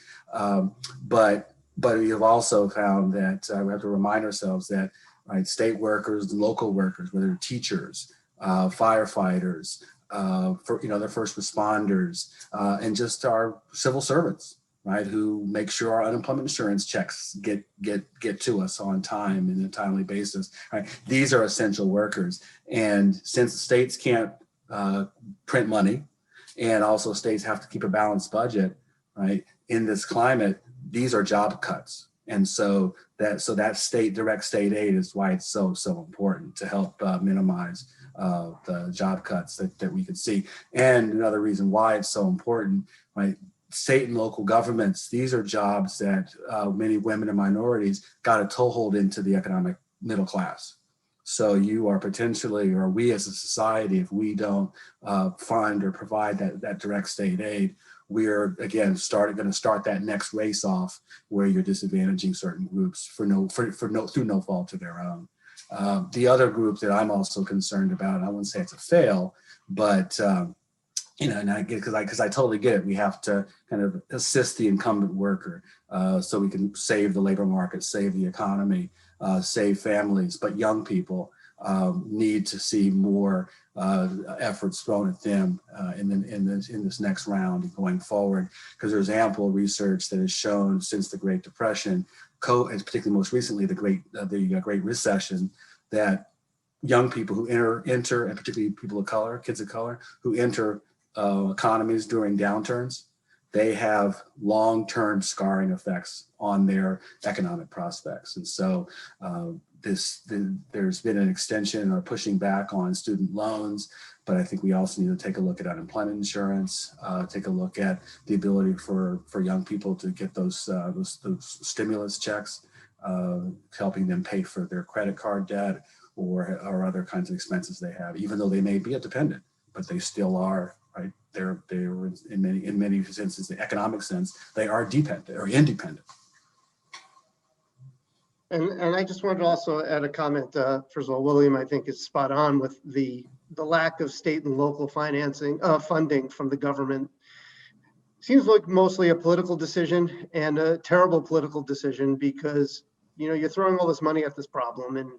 But we've also found that we have to remind ourselves that, right, state workers, local workers, whether they're teachers, firefighters, the first responders, and just our civil servants, right, who make sure our unemployment insurance checks get to us on time and in a timely basis, right? These are essential workers. And since states can't print money, and also states have to keep a balanced budget, right, in this climate, these are job cuts. And so that state direct state aid is why it's so important to help minimize the job cuts that we could see. And another reason why it's so important, right, state and local governments, these are jobs that many women and minorities got a toehold into the economic middle class. So you are potentially, or we as a society, if we don't fund or provide that direct state aid, we're again going to start that next race off where you're disadvantaging certain groups through no fault of their own. The other group that I'm also concerned about, and I wouldn't say it's a fail, but and I get because I totally get it. We have to kind of assist the incumbent worker so we can save the labor market, save the economy, save families. But young people need to see more efforts thrown at them in this next round and going forward, because there's ample research that has shown since the Great Depression, and particularly most recently the Great Recession, that young people who enter, and particularly people of color, kids of color, who enter economies during downturns, they have long-term scarring effects on their economic prospects. And so there's been an extension or pushing back on student loans, but I think we also need to take a look at unemployment insurance, take a look at the ability for young people to get those stimulus checks, helping them pay for their credit card debt or other kinds of expenses they have, even though they may be a dependent, but they still are right? They're in many senses, the economic sense, they are dependent or independent. And I just wanted to also add a comment. First of all, William, I think, is spot on with the lack of state and local financing, funding from the government. Seems like mostly a political decision, and a terrible political decision, because you're throwing all this money at this problem, and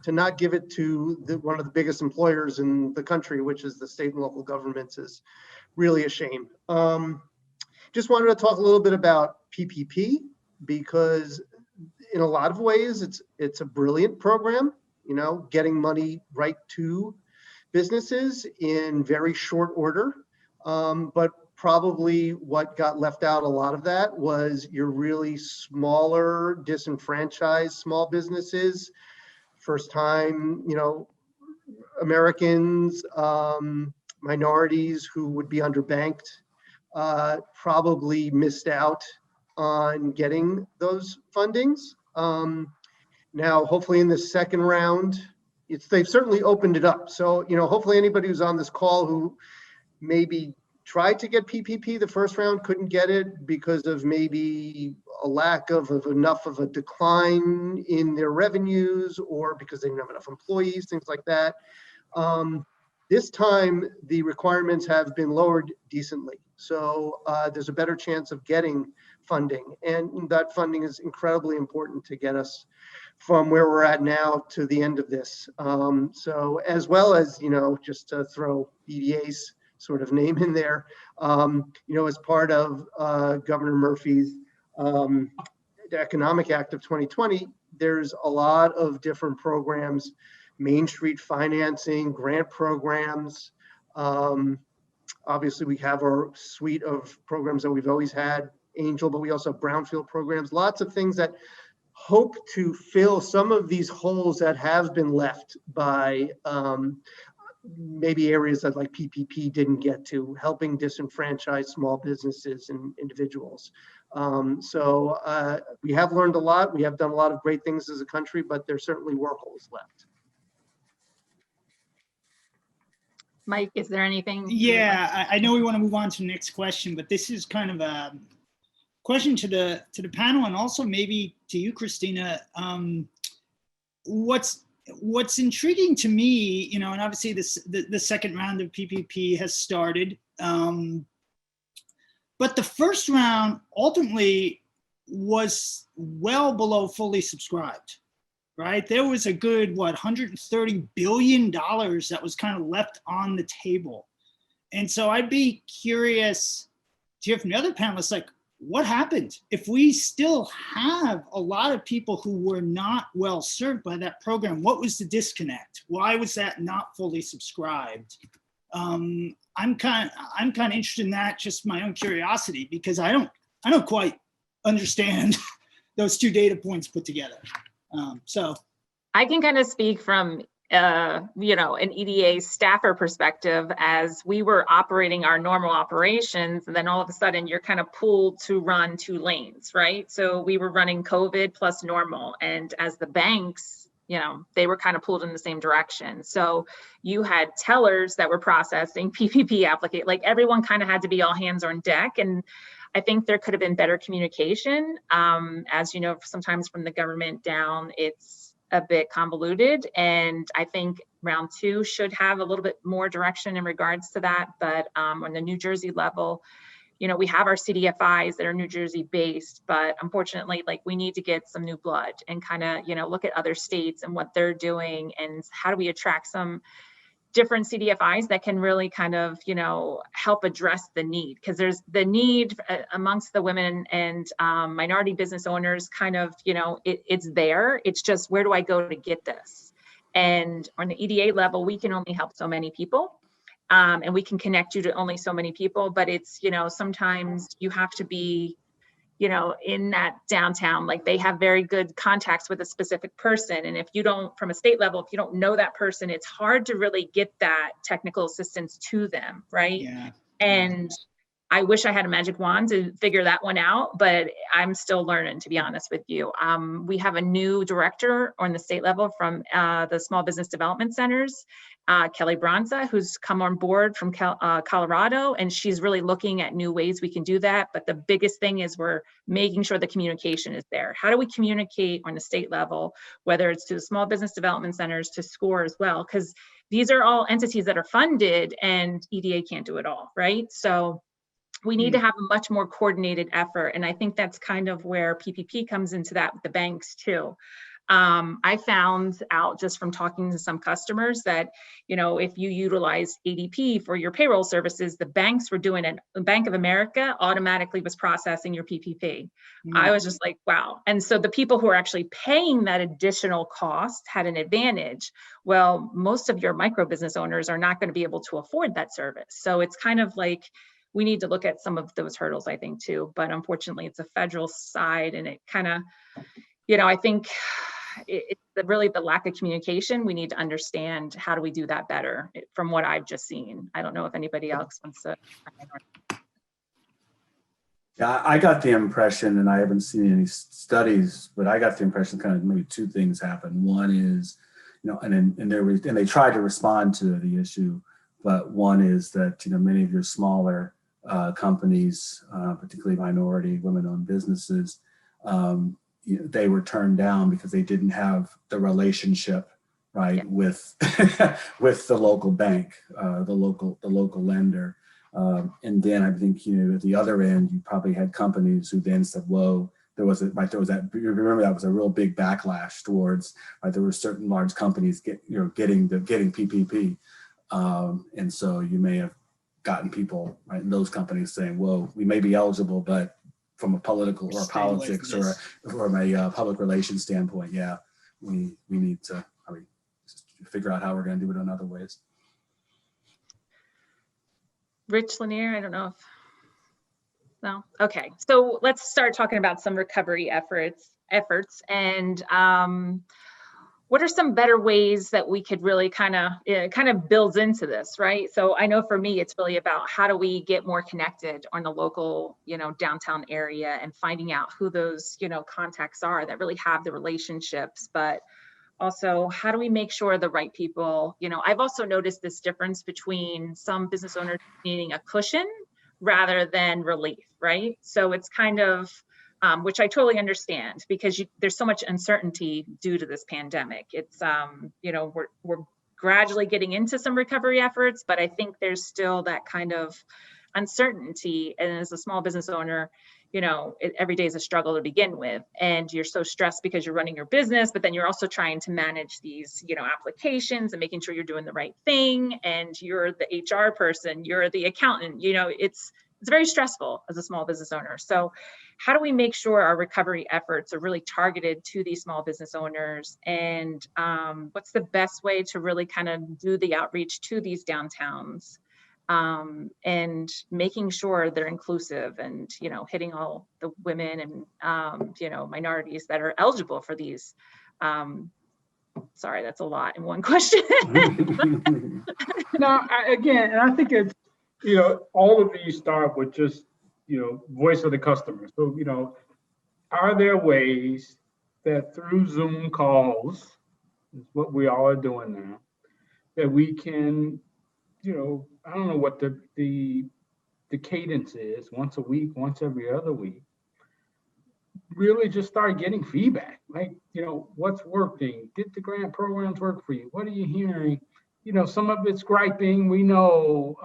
to not give it to one of the biggest employers in the country, which is the state and local governments, is really a shame. Just wanted to talk a little bit about PPP, because in a lot of ways it's a brilliant program, getting money right to businesses in very short order. But probably what got left out a lot of that was your really smaller, disenfranchised small businesses, first time, Americans, minorities who would be underbanked, probably missed out on getting those fundings. Now, hopefully in the second round, they've certainly opened it up. So, hopefully anybody who's on this call who maybe tried to get PPP the first round couldn't get it because of maybe a lack of enough of a decline in their revenues, or because they didn't have enough employees, things like that. This time, the requirements have been lowered decently. So there's a better chance of getting funding. And that funding is incredibly important to get us from where we're at now to the end of this. So as well as, just to throw EDA's sort of name in there, as part of Governor Murphy's Economic Act of 2020, there's a lot of different programs, Main Street financing, grant programs. Obviously, we have our suite of programs that we've always had, Angel, but we also have brownfield programs, lots of things that hope to fill some of these holes that have been left by maybe areas that like PPP didn't get to, helping disenfranchise small businesses and individuals. So we have learned a lot. We have done a lot of great things as a country, but there certainly were holes left. Mike, is there anything? Yeah, I know we want to move on to the next question, but this is kind of a question to the panel, and also maybe to you, Christina. What's intriguing to me, and obviously the second round of PPP has started, but the first round ultimately was well below fully subscribed, right? There was a good, $130 billion that was kind of left on the table. And so I'd be curious to hear from the other panelists, like, what happened? If we still have a lot of people who were not well served by that program, what was the disconnect? Why was that not fully subscribed? I'm kind of interested in that, just my own curiosity, because I don't quite understand those two data points put together. So I can kind of speak from an EDA staffer perspective, as we were operating our normal operations, and then all of a sudden you're kind of pulled to run two lanes, right? So we were running COVID plus normal, and as the banks, they were kind of pulled in the same direction. So you had tellers that were processing PPP applicate, like everyone kind of had to be all hands on deck. And I think there could have been better communication. As you know, sometimes from the government down, it's a bit convoluted, and I think round two should have a little bit more direction in regards to that. But on the New Jersey level, we have our CDFIs that are New Jersey based, but unfortunately, we need to get some new blood and kind of, look at other states and what they're doing, and how do we attract some different CDFIs that can really kind of, help address the need, because there's the need amongst the women and minority business owners kind of, it's there. It's just, where do I go to get this? And on the EDA level, we can only help so many people, and we can connect you to only so many people, but it's, sometimes you have to be, in that downtown, they have very good contacts with a specific person. And if you don't, from a state level, if you don't know that person, it's hard to really get that technical assistance to them, right? Yeah. And I wish I had a magic wand to figure that one out, but I'm still learning, to be honest with you. We have a new director on the state level from the Small Business Development Centers, Kelly Bronza, who's come on board from Colorado, and she's really looking at new ways we can do that. But the biggest thing is we're making sure the communication is there. How do we communicate on the state level, whether it's to the Small Business Development Centers, to SCORE as well? Because these are all entities that are funded and EDA can't do it all, right? So we need to have a much more coordinated effort. And I think that's kind of where PPP comes into that with the banks too. I found out just from talking to some customers that, you know, if you utilize ADP for your payroll services, the banks were doing it. Bank of America automatically was processing your PPP. I was just like, wow. And so the people who are actually paying that additional cost had an advantage. Well, most of your micro business owners are not going to be able to afford that service. So it's kind of like, we need to look at some of those hurdles, I think, too. But unfortunately, it's a federal side, and it kind of, you know, I think it's really the lack of communication. We need to understand, how do we do that better from what I've just seen. I don't know if anybody else wants to. Yeah, I got the impression, and I haven't seen any studies, but I got the impression kind of maybe two things happened. One is, you know, and they tried to respond to the issue, but one is that, you know, many of your smaller companies, particularly minority women-owned businesses, you know, they were turned down because they didn't have the relationship, right, with with the local bank, the local lender, and then I think, you know, at the other end, you probably had companies who then said, "Whoa." There was that. You remember that was a real big backlash towards. Right, there were certain large companies getting PPP, and so you may have gotten people, right, in those companies saying, "Whoa, we may be eligible, but from a political or politics or from a public relations standpoint, yeah, we need to figure out how we're going to do it in other ways." Rich, Lyneir, I don't know if, no, okay. So let's start talking about some recovery efforts, and what are some better ways that we could really kind of builds into this, right? So I know for me, it's really about how do we get more connected on the local, you know, downtown area, and finding out who those, you know, contacts are that really have the relationships, but also how do we make sure the right people, you know, I've also noticed this difference between some business owners needing a cushion rather than relief, right? So it's kind of, which I totally understand, because there's so much uncertainty due to this pandemic. It's, you know, we're gradually getting into some recovery efforts, but I think there's still that kind of uncertainty. And as a small business owner, you know, every day is a struggle to begin with, and you're so stressed because you're running your business, but then you're also trying to manage these, you know, applications and making sure you're doing the right thing. And you're the HR person, you're the accountant, you know, it's very stressful as a small business owner. So how do we make sure our recovery efforts are really targeted to these small business owners? And what's the best way to really kind of do the outreach to these downtowns, and making sure they're inclusive, and, you know, hitting all the women and, you know, minorities that are eligible for these. Sorry, that's a lot in one question. No, again, and I think it's, you know, all of these start with just, you know, voice of the customer. So, you know, are there ways that through Zoom calls, is what we all are doing now, that we can, you know, I don't know what the cadence is, once a week, once every other week, really just start getting feedback. Like, you know, what's working? Did the grant programs work for you? What are you hearing? You know, some of it's griping, we know,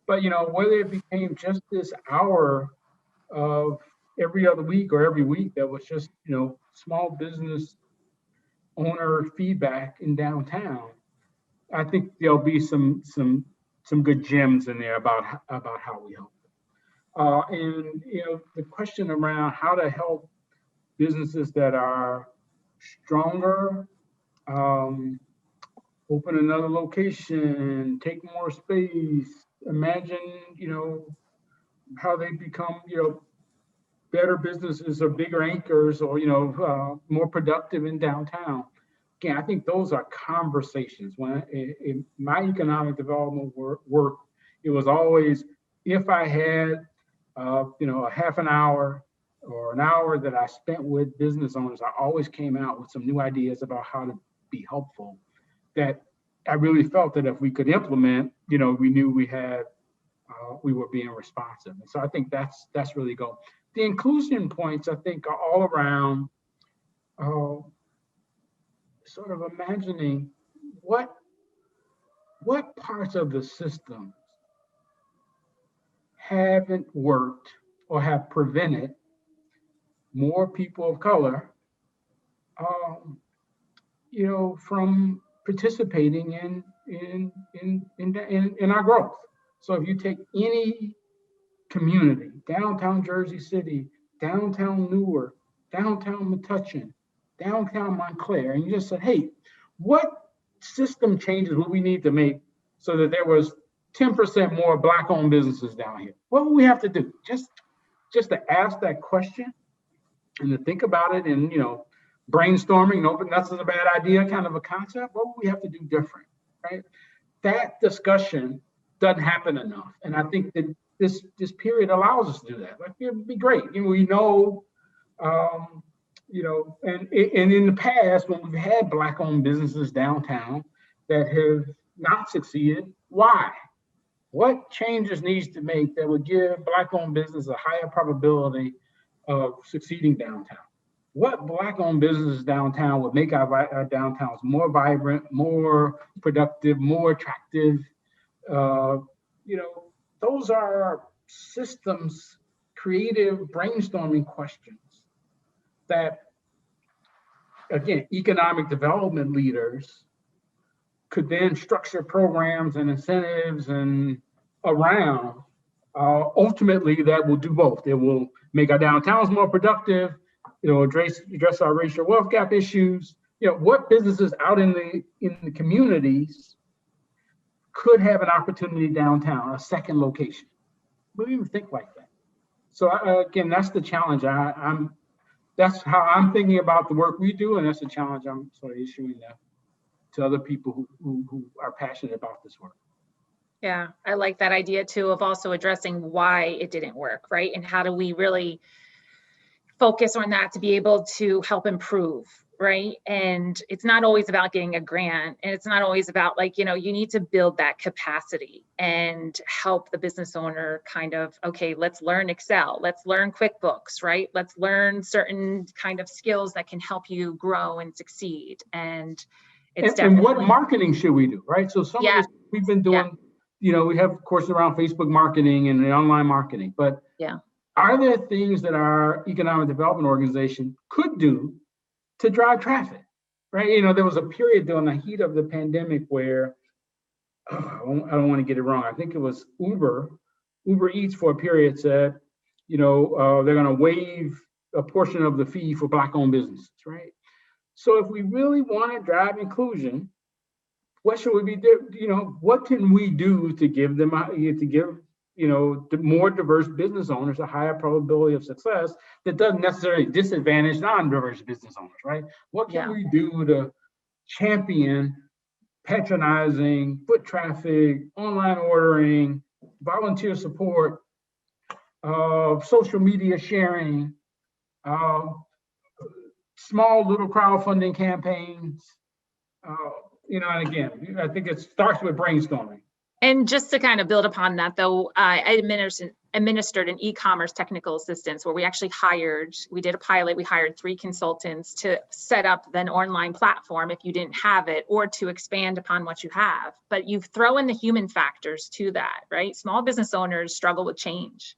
but, you know, whether it became just this hour of every other week or every week that was just, you know, small business owner feedback in downtown, I think there'll be some good gems in there about how we help them. And, you know, the question around how to help businesses that are stronger, open another location, take more space, imagine, you know, how they become, you know, better businesses or bigger anchors, or, you know, more productive in downtown. Again, I think those are conversations. When in my economic development work, it was always if I had, a half an hour or an hour that I spent with business owners, I always came out with some new ideas about how to be helpful that I really felt that if we could implement, we knew we were being responsive. And so I think that's really go. The inclusion points, I think, are all around sort of imagining what parts of the system haven't worked or have prevented more people of color, from participating in our growth. So if you take any community, downtown Jersey City, downtown Newark, downtown Metuchen, downtown Montclair, and you just said, hey, what system changes would we need to make so that there was 10% more Black-owned businesses down here? What would we have to do? Just to ask that question and to think about it and, brainstorming, but that's a bad idea kind of a concept. What would we have to do different, right? That discussion doesn't happen enough. And I think that this period allows us to do that. Like, it'd be great. We know, and in the past, when we've had Black-owned businesses downtown that have not succeeded, why? What changes needs to make that would give Black-owned business a higher probability of succeeding downtown? What Black-owned businesses downtown would make our downtowns more vibrant, more productive, more attractive? Those are systems, creative brainstorming questions that, again, economic development leaders could then structure programs and incentives and around. Ultimately, that will do both. It will make our downtowns more productive, address our racial wealth gap issues. What businesses out in the communities could have an opportunity downtown, a second location? We don't even think like that. So again, that's the challenge. That's how I'm thinking about the work we do, and that's the challenge I'm sort of issuing to other people who are passionate about this work. Yeah, I like that idea too, of also addressing why it didn't work, right? And how do we really focus on that to be able to help improve, right? And it's not always about getting a grant, and it's not always about you need to build that capacity and help the business owner kind of, okay, let's learn Excel, let's learn QuickBooks, right? Let's learn certain kind of skills that can help you grow and succeed. And it's and what marketing should we do, right? So some of this we've been doing, we have courses around Facebook marketing and the online marketing, but are there things that our economic development organization could do to drive traffic, right? There was a period during the heat of the pandemic where, I don't want to get it wrong, I think it was Uber Eats for a period said, they're going to waive a portion of the fee for Black-owned businesses, right? So if we really want to drive inclusion, what should we be doing? What can we do to give them, the more diverse business owners a higher probability of success that doesn't necessarily disadvantage non-diverse business owners, right? What can we do to champion patronizing, foot traffic, online ordering, volunteer support, social media sharing, small little crowdfunding campaigns, and again, I think it starts with brainstorming. And just to kind of build upon that, though, I administered an e-commerce technical assistance where we actually we did a pilot, we hired 3 consultants to set up an online platform if you didn't have it, or to expand upon what you have. But you throw in the human factors to that, right? Small business owners struggle with change.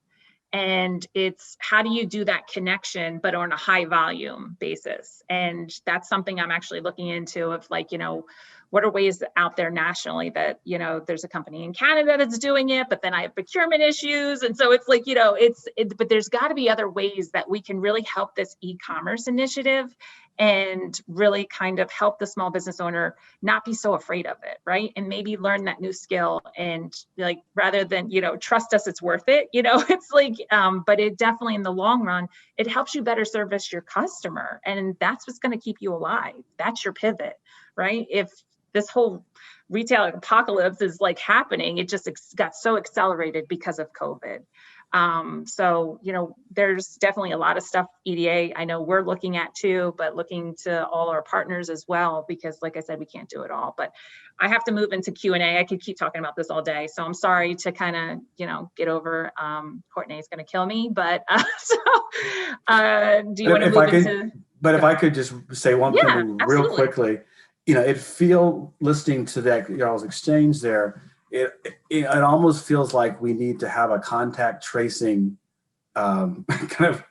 And it's how do you do that connection, but on a high volume basis? And that's something I'm actually looking into of what are ways out there nationally that, there's a company in Canada that's doing it, but then I have procurement issues. And so it's but there's got to be other ways that we can really help this e-commerce initiative and really kind of help the small business owner not be so afraid of it, right? And maybe learn that new skill and rather than, trust us, it's worth it, but it definitely in the long run, it helps you better service your customer. And that's what's going to keep you alive. That's your pivot, right? If this whole retail apocalypse is like happening. It just got so accelerated because of COVID. So, you know, there's definitely a lot of stuff EDA I know we're looking at too, but looking to all our partners as well, because like I said, we can't do it all. But I have to move into Q&A. I could keep talking about this all day. So I'm sorry to kind of, you know, get over. Courtney is going to kill me, but do you want to move into? But if I could just say one thing real absolutely. quickly, you know, listening to that y'all's exchange there, it almost feels like we need to have a contact tracing kind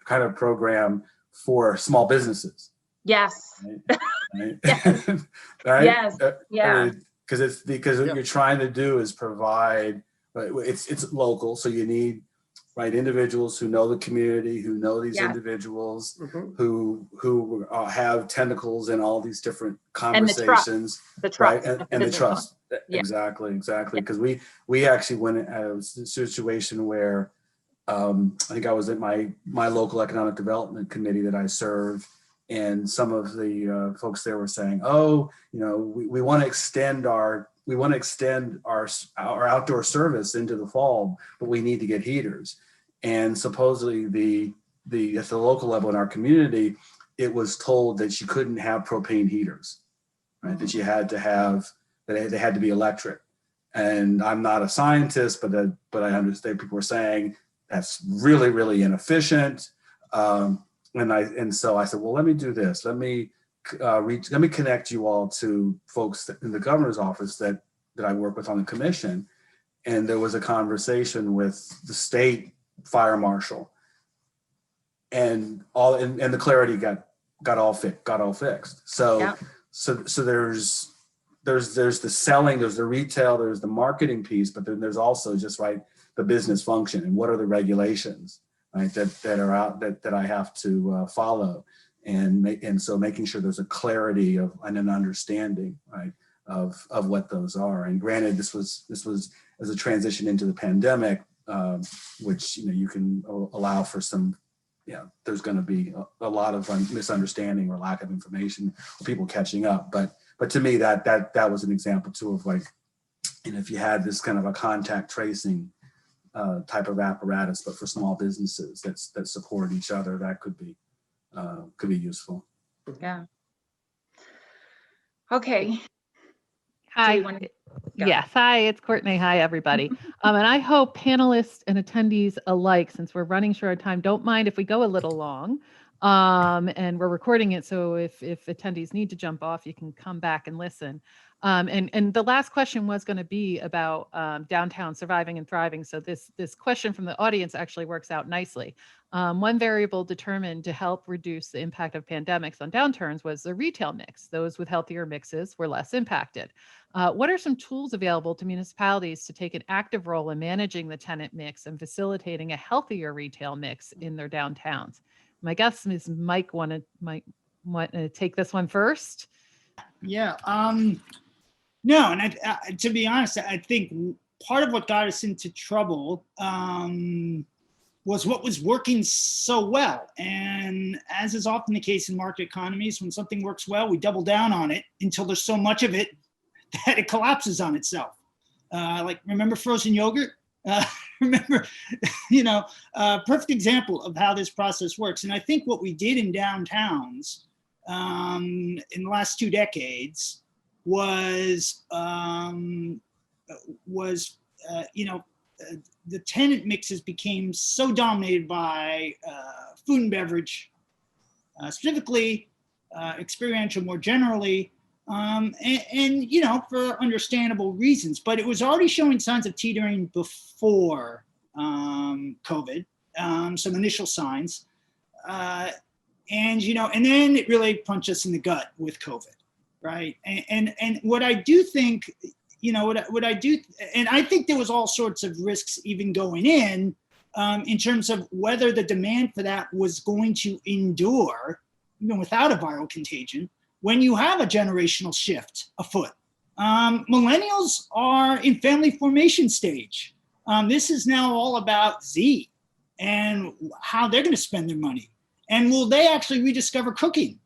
of program for small businesses. Yes. Right? Yes. Right? Yes. Yeah. Because what you're trying to do is provide. It's local, so you need individuals who know the community, who know these individuals, who have tentacles in all these different conversations, the trust, and the trust. Yeah. Exactly. Because we actually went at a situation where I think I was at my local economic development committee that I serve, and some of the folks there were saying, "Oh, you know, we want to extend our outdoor service into the fall, but we need to get heaters." And supposedly at the local level in our community, it was told that you couldn't have propane heaters, right? That you had to have, that they had to be electric. And I'm not a scientist, but I understand people were saying that's really, really inefficient. And so I said, well, let me do this. Let me connect you all to folks in the governor's office that I work with on the commission. And there was a conversation with the state fire marshal, and the clarity got all fixed. So there's the selling, there's the retail, there's the marketing piece, but then there's also just the business function and what are the regulations, right, that are out that I have to follow, and so making sure there's a clarity and an understanding, right, of what those are. And granted, this was as a transition into the pandemic, which, you know, you can allow for some, there's going to be a lot of misunderstanding or lack of information, or people catching up. But to me, that was an example too of if you had this kind of a contact tracing type of apparatus, but for small businesses that support each other, that could be useful. Yeah. Okay. Hi. Yes. Hi, it's Courtney. Hi, everybody. And I hope panelists and attendees alike, since we're running short on time, don't mind if we go a little long. And we're recording it, so if attendees need to jump off, you can come back and listen. And the last question was going to be about downtown surviving and thriving. So this question from the audience actually works out nicely. One variable determined to help reduce the impact of pandemics on downturns was the retail mix. Those with healthier mixes were less impacted. What are some tools available to municipalities to take an active role in managing the tenant mix and facilitating a healthier retail mix in their downtowns? My guess is Mike might want to take this one first. Yeah. No, and to be honest, I think part of what got us into trouble was what was working so well. And as is often the case in market economies, when something works well, we double down on it until there's so much of it that it collapses on itself. Remember frozen yogurt? Remember, perfect example of how this process works. And I think what we did in downtowns in the last 2 decades was the tenant mixes became so dominated by food and beverage, specifically experiential more generally, and for understandable reasons. But it was already showing signs of teetering before COVID, some initial signs, and then it really punched us in the gut with COVID, right? And what I do think, and I think there was all sorts of risks even going in terms of whether the demand for that was going to endure, even without a viral contagion, when you have a generational shift afoot. Millennials are in family formation stage. This is now all about Z and how they're going to spend their money. And will they actually rediscover cooking?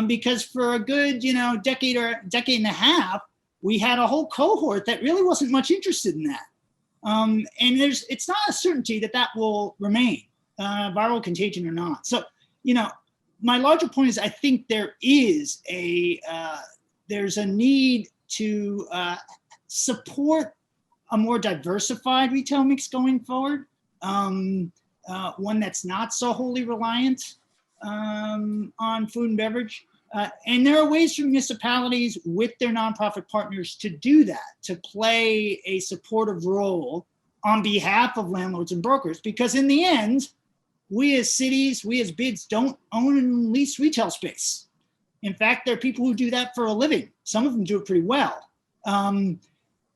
Because for a good, decade and a half, we had a whole cohort that really wasn't much interested in that. And it's not a certainty that that will remain, viral contagion or not. So, my larger point is I think there is there's a need to support a more diversified retail mix going forward, one that's not so wholly reliant on food and beverage. And there are ways for municipalities with their nonprofit partners to do that, to play a supportive role on behalf of landlords and brokers, because in the end, we as cities, we as bids don't own and lease retail space. In fact, there are people who do that for a living. Some of them do it pretty well. And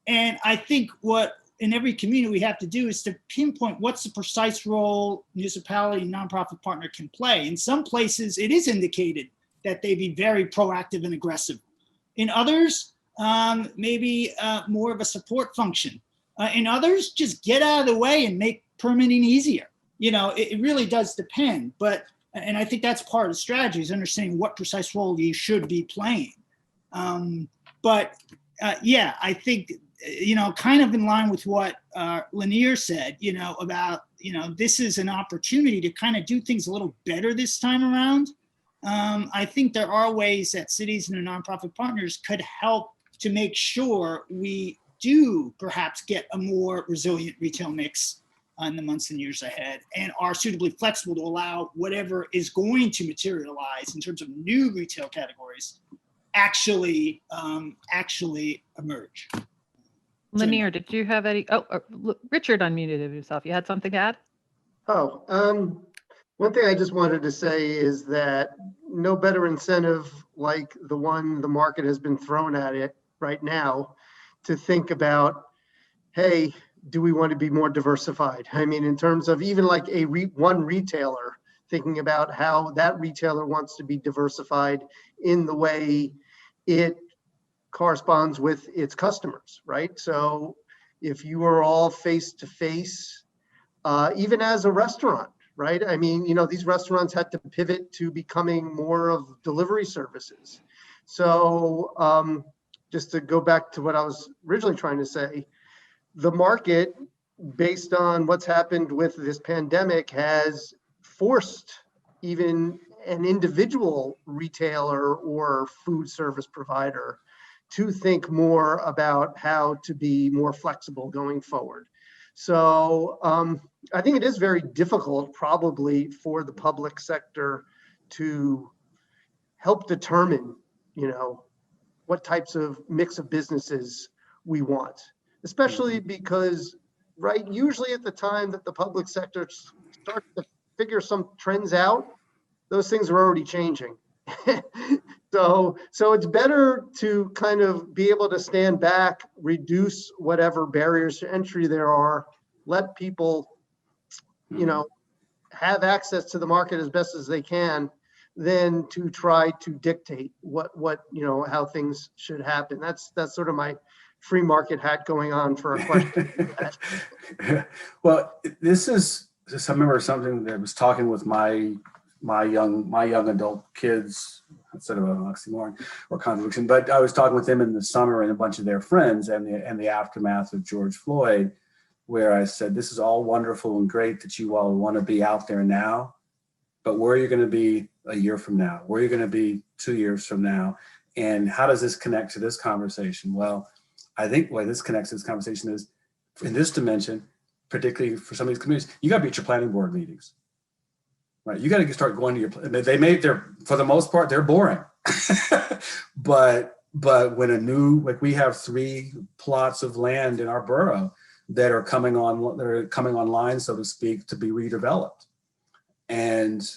I think what in every community we have to do is to pinpoint what's the precise role municipality and nonprofit partner can play. In some places, it is indicated that they be very proactive and aggressive. In others, maybe more of a support function. In others, just get out of the way and make permitting easier. It really does depend, and I think that's part of the strategy is understanding what precise role you should be playing. Yeah, I think, kind of in line with what Lyneir said, about, this is an opportunity to kind of do things a little better this time around. I think there are ways that cities and their nonprofit partners could help to make sure we do perhaps get a more resilient retail mix in the months and years ahead, and are suitably flexible to allow whatever is going to materialize in terms of new retail categories actually emerge. Lyneir, did you have any? Look, Richard unmuted himself. You had something to add? One thing I just wanted to say is that no better incentive like the one the market has been thrown at it right now to think about, hey, do we want to be more diversified? I mean, in terms of even like one retailer, thinking about how that retailer wants to be diversified in the way it corresponds with its customers, right? So if you are all face-to-face, even as a restaurant, right? I mean, these restaurants had to pivot to becoming more of delivery services. So just to go back to what I was originally trying to say, the market, based on what's happened with this pandemic, has forced even an individual retailer or food service provider to think more about how to be more flexible going forward. So I think it is very difficult probably for the public sector to help determine, what types of mix of businesses we want, especially because, right, usually at the time that the public sector starts to figure some trends out, those things are already changing. So it's better to kind of be able to stand back, reduce whatever barriers to entry there are, let people, have access to the market as best as they can, than to try to dictate what how things should happen. That's sort of my free market hat going on for a question. Well, I remember something that I was talking with my young adult kids, instead of an oxymoron or contradiction, but I was talking with them in the summer and a bunch of their friends and the aftermath of George Floyd, where I said, this is all wonderful and great that you all want to be out there now, but where are you going to be a year from now? Where are you going to be 2 years from now? And how does this connect to this conversation? Well, I think why this connects to this conversation is, in this dimension, particularly for some of these communities, you got to be at your planning board meetings, right? You got to start going to your, for the most part, they're boring. but when we have 3 plots of land in our borough that are coming online, so to speak, to be redeveloped. And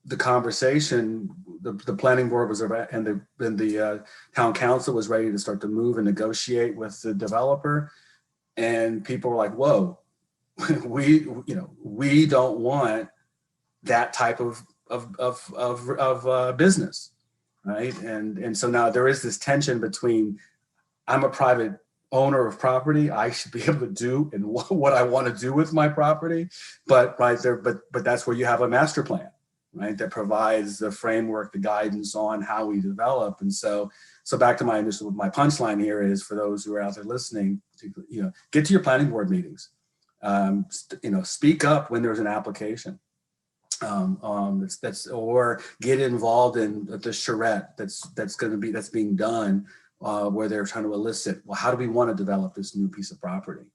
the conversation, the planning board was about, and the town council was ready to start to move and negotiate with the developer. And people were like, whoa, we don't want that type of business, right? And so now there is this tension between, I'm a private owner of property, I should be able to do and what I want to do with my property, but right there, but that's where you have a master plan, right? That provides the framework, the guidance on how we develop. And so back to my punchline here is for those who are out there listening, get to your planning board meetings. Speak up when there's an application. Or get involved in the charrette that's being done where they're trying to elicit, well, how do we want to develop this new piece of property,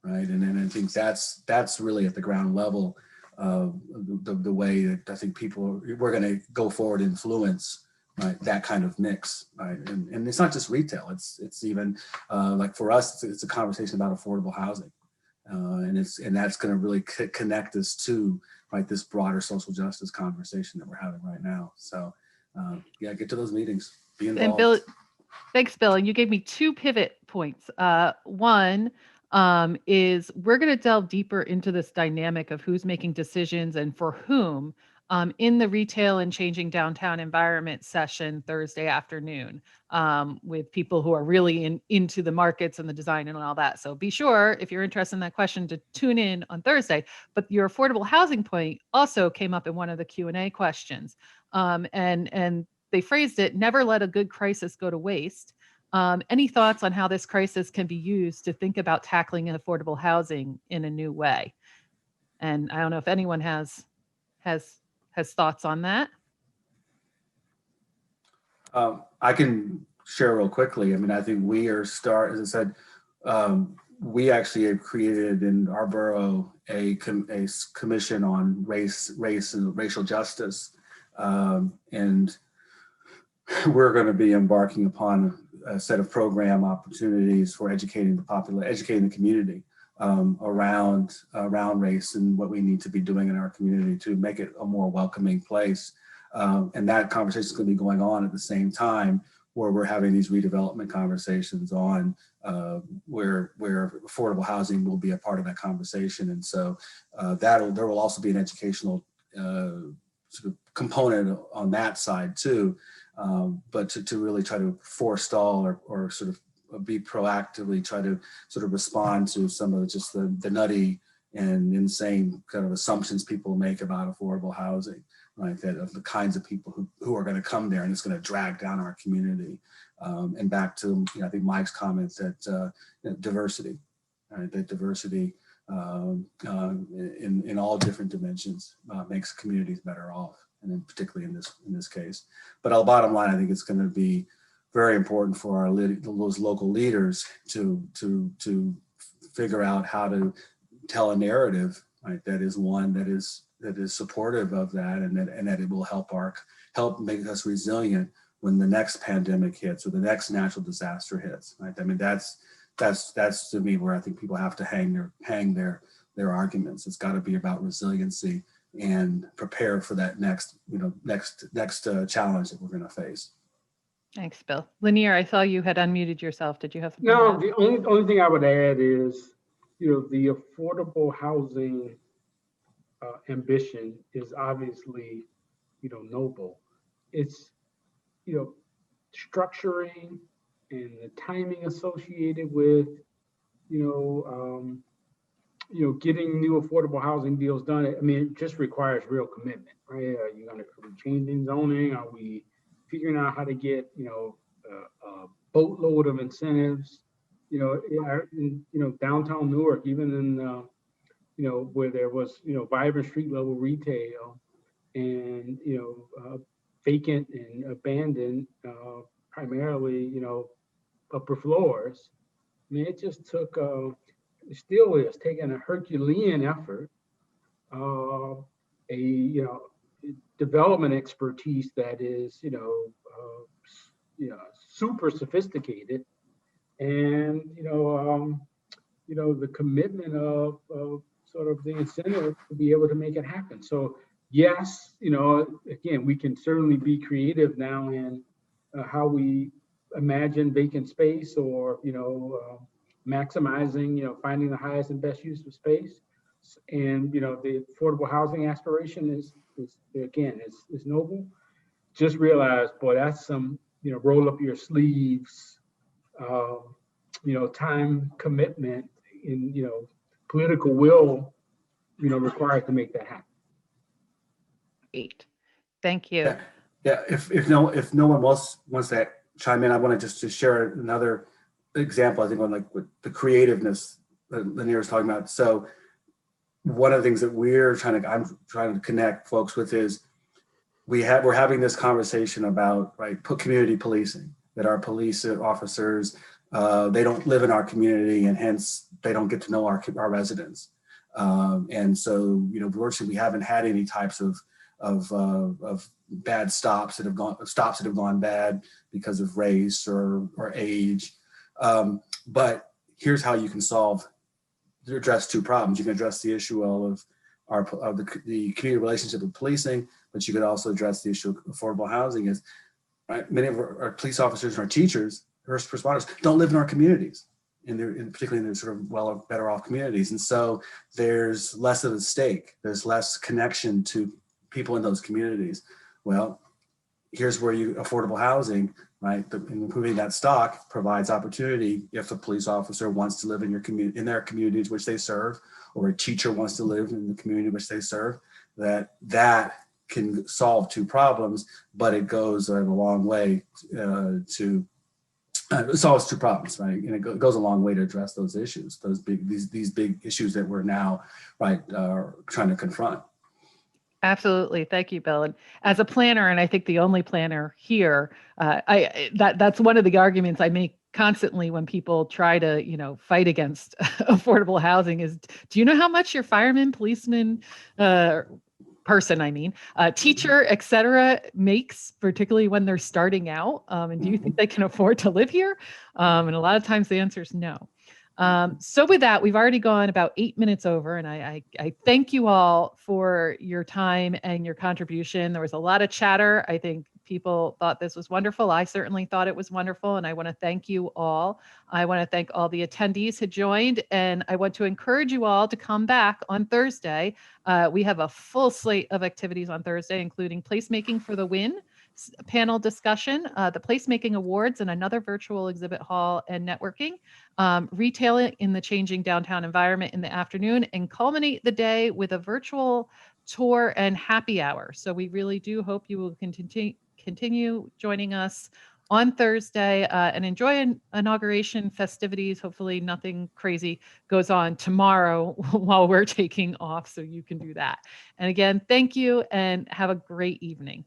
right? And I think that's really at the ground level the way that I think we're going to go forward and influence, right, that kind of mix, right? And it's not just retail; it's even like for us, it's a conversation about affordable housing, and that's going to really connect us to, right, this broader social justice conversation that we're having right now. So get to those meetings, be involved. And Bill, thanks, Bill. And you gave me 2 pivot points. One is we're going to delve deeper into this dynamic of who's making decisions and for whom in the retail and changing downtown environment session Thursday afternoon with people who are really into the markets and the design and all that. So be sure, if you're interested in that question, to tune in on Thursday. But your affordable housing point also came up in one of the Q&A questions. And they phrased it, never let a good crisis go to waste. Any thoughts on how this crisis can be used to think about tackling affordable housing in a new way? And I don't know if anyone has thoughts on that. I can share real quickly. I mean, I think we are as I said, we actually have created in our borough a commission on race and racial justice. And we're going to be embarking upon a set of program opportunities for educating the community around race and what we need to be doing in our community to make it a more welcoming place. And that conversation is going to be going on at the same time where we're having these redevelopment conversations on where affordable housing will be a part of that conversation. And so there will also be an educational sort of component on that side too. But to really try to forestall or sort of be proactively try to sort of respond to some of just the nutty and insane kind of assumptions people make about affordable housing, right? That of the kinds of people who are going to come there and it's going to drag down our community. And back to, I think Mike's comments that diversity, right? That diversity in all different dimensions makes communities better off. And then particularly in this case. But our bottom line, I think it's going to be very important for those local leaders to figure out how to tell a narrative, right? That is one that is supportive of that, and that it will help make us resilient when the next pandemic hits or the next natural disaster hits, right? I mean, that's to me where I think people have to hang their arguments. It's got to be about resiliency and prepare for that next challenge that we're going to face. Thanks, Bill. Lyneir, I saw you had unmuted yourself. Did you have something? No, the only thing I would add is, the affordable housing ambition is obviously, noble. It's, structuring and the timing associated with, getting new affordable housing deals done. I mean, it just requires real commitment, right? Are we changing zoning? Are we figuring out how to get, a boatload of incentives? Downtown Newark, even in, where there was, vibrant street level retail and, vacant and abandoned, primarily, upper floors. I mean, it just took, it still is taking a Herculean effort, development expertise that is, super sophisticated, and the commitment of sort of the incentive to be able to make it happen. So yes, again, we can certainly be creative now in how we imagine vacant space or maximizing, finding the highest and best use of space. And, the affordable housing aspiration is noble. Just realize, boy, that's some, roll up your sleeves, time commitment in, political will, required to make that happen. Great. Thank you. Yeah. If no one else wants to chime in, I want to just share another example. I think on like with the creativeness that Lyneir was talking about. So one of the things that I'm trying to connect folks with is we're having this conversation about community policing, that our police officers they don't live in our community and hence they don't get to know our residents. And so, virtually we haven't had any types of bad stops that have gone bad because of race or age. But here's how you can address two problems. You can address the issue of the community relationship with policing, but you could also address the issue of affordable housing. Is right, many of our police officers and our teachers, first responders, don't live in our communities, particularly in the sort of better off communities. And so there's less of a stake. There's less connection to people in those communities. Well, here's where affordable housing, right? Improving that stock provides opportunity if a police officer wants to live in in their communities which they serve, or a teacher wants to live in the community which they serve. That can solve two problems, but it goes a long way it solves two problems, right? And it goes a long way to address those issues, these big issues that we're now trying to confront. Absolutely. Thank you, Bill. And as a planner, and I think the only planner here, that's one of the arguments I make constantly when people try to, fight against affordable housing is, do you know how much your fireman, policeman, teacher, et cetera, makes, particularly when they're starting out? And do you think they can afford to live here? And a lot of times the answer is no. So with that, we've already gone about 8 minutes over, and I thank you all for your time and your contribution. There was a lot of chatter. I think people thought this was wonderful. I certainly thought it was wonderful, and I want to thank you all. I want to thank all the attendees who joined, and I want to encourage you all to come back on Thursday. We have a full slate of activities on Thursday, including Placemaking for the Win panel discussion, the Placemaking Awards, and another virtual exhibit hall and networking, retailing in the changing downtown environment in the afternoon, and culminate the day with a virtual tour and happy hour. So we really do hope you will continue joining us on Thursday and enjoy inauguration festivities. Hopefully nothing crazy goes on tomorrow while we're taking off, so you can do that. And again, thank you and have a great evening.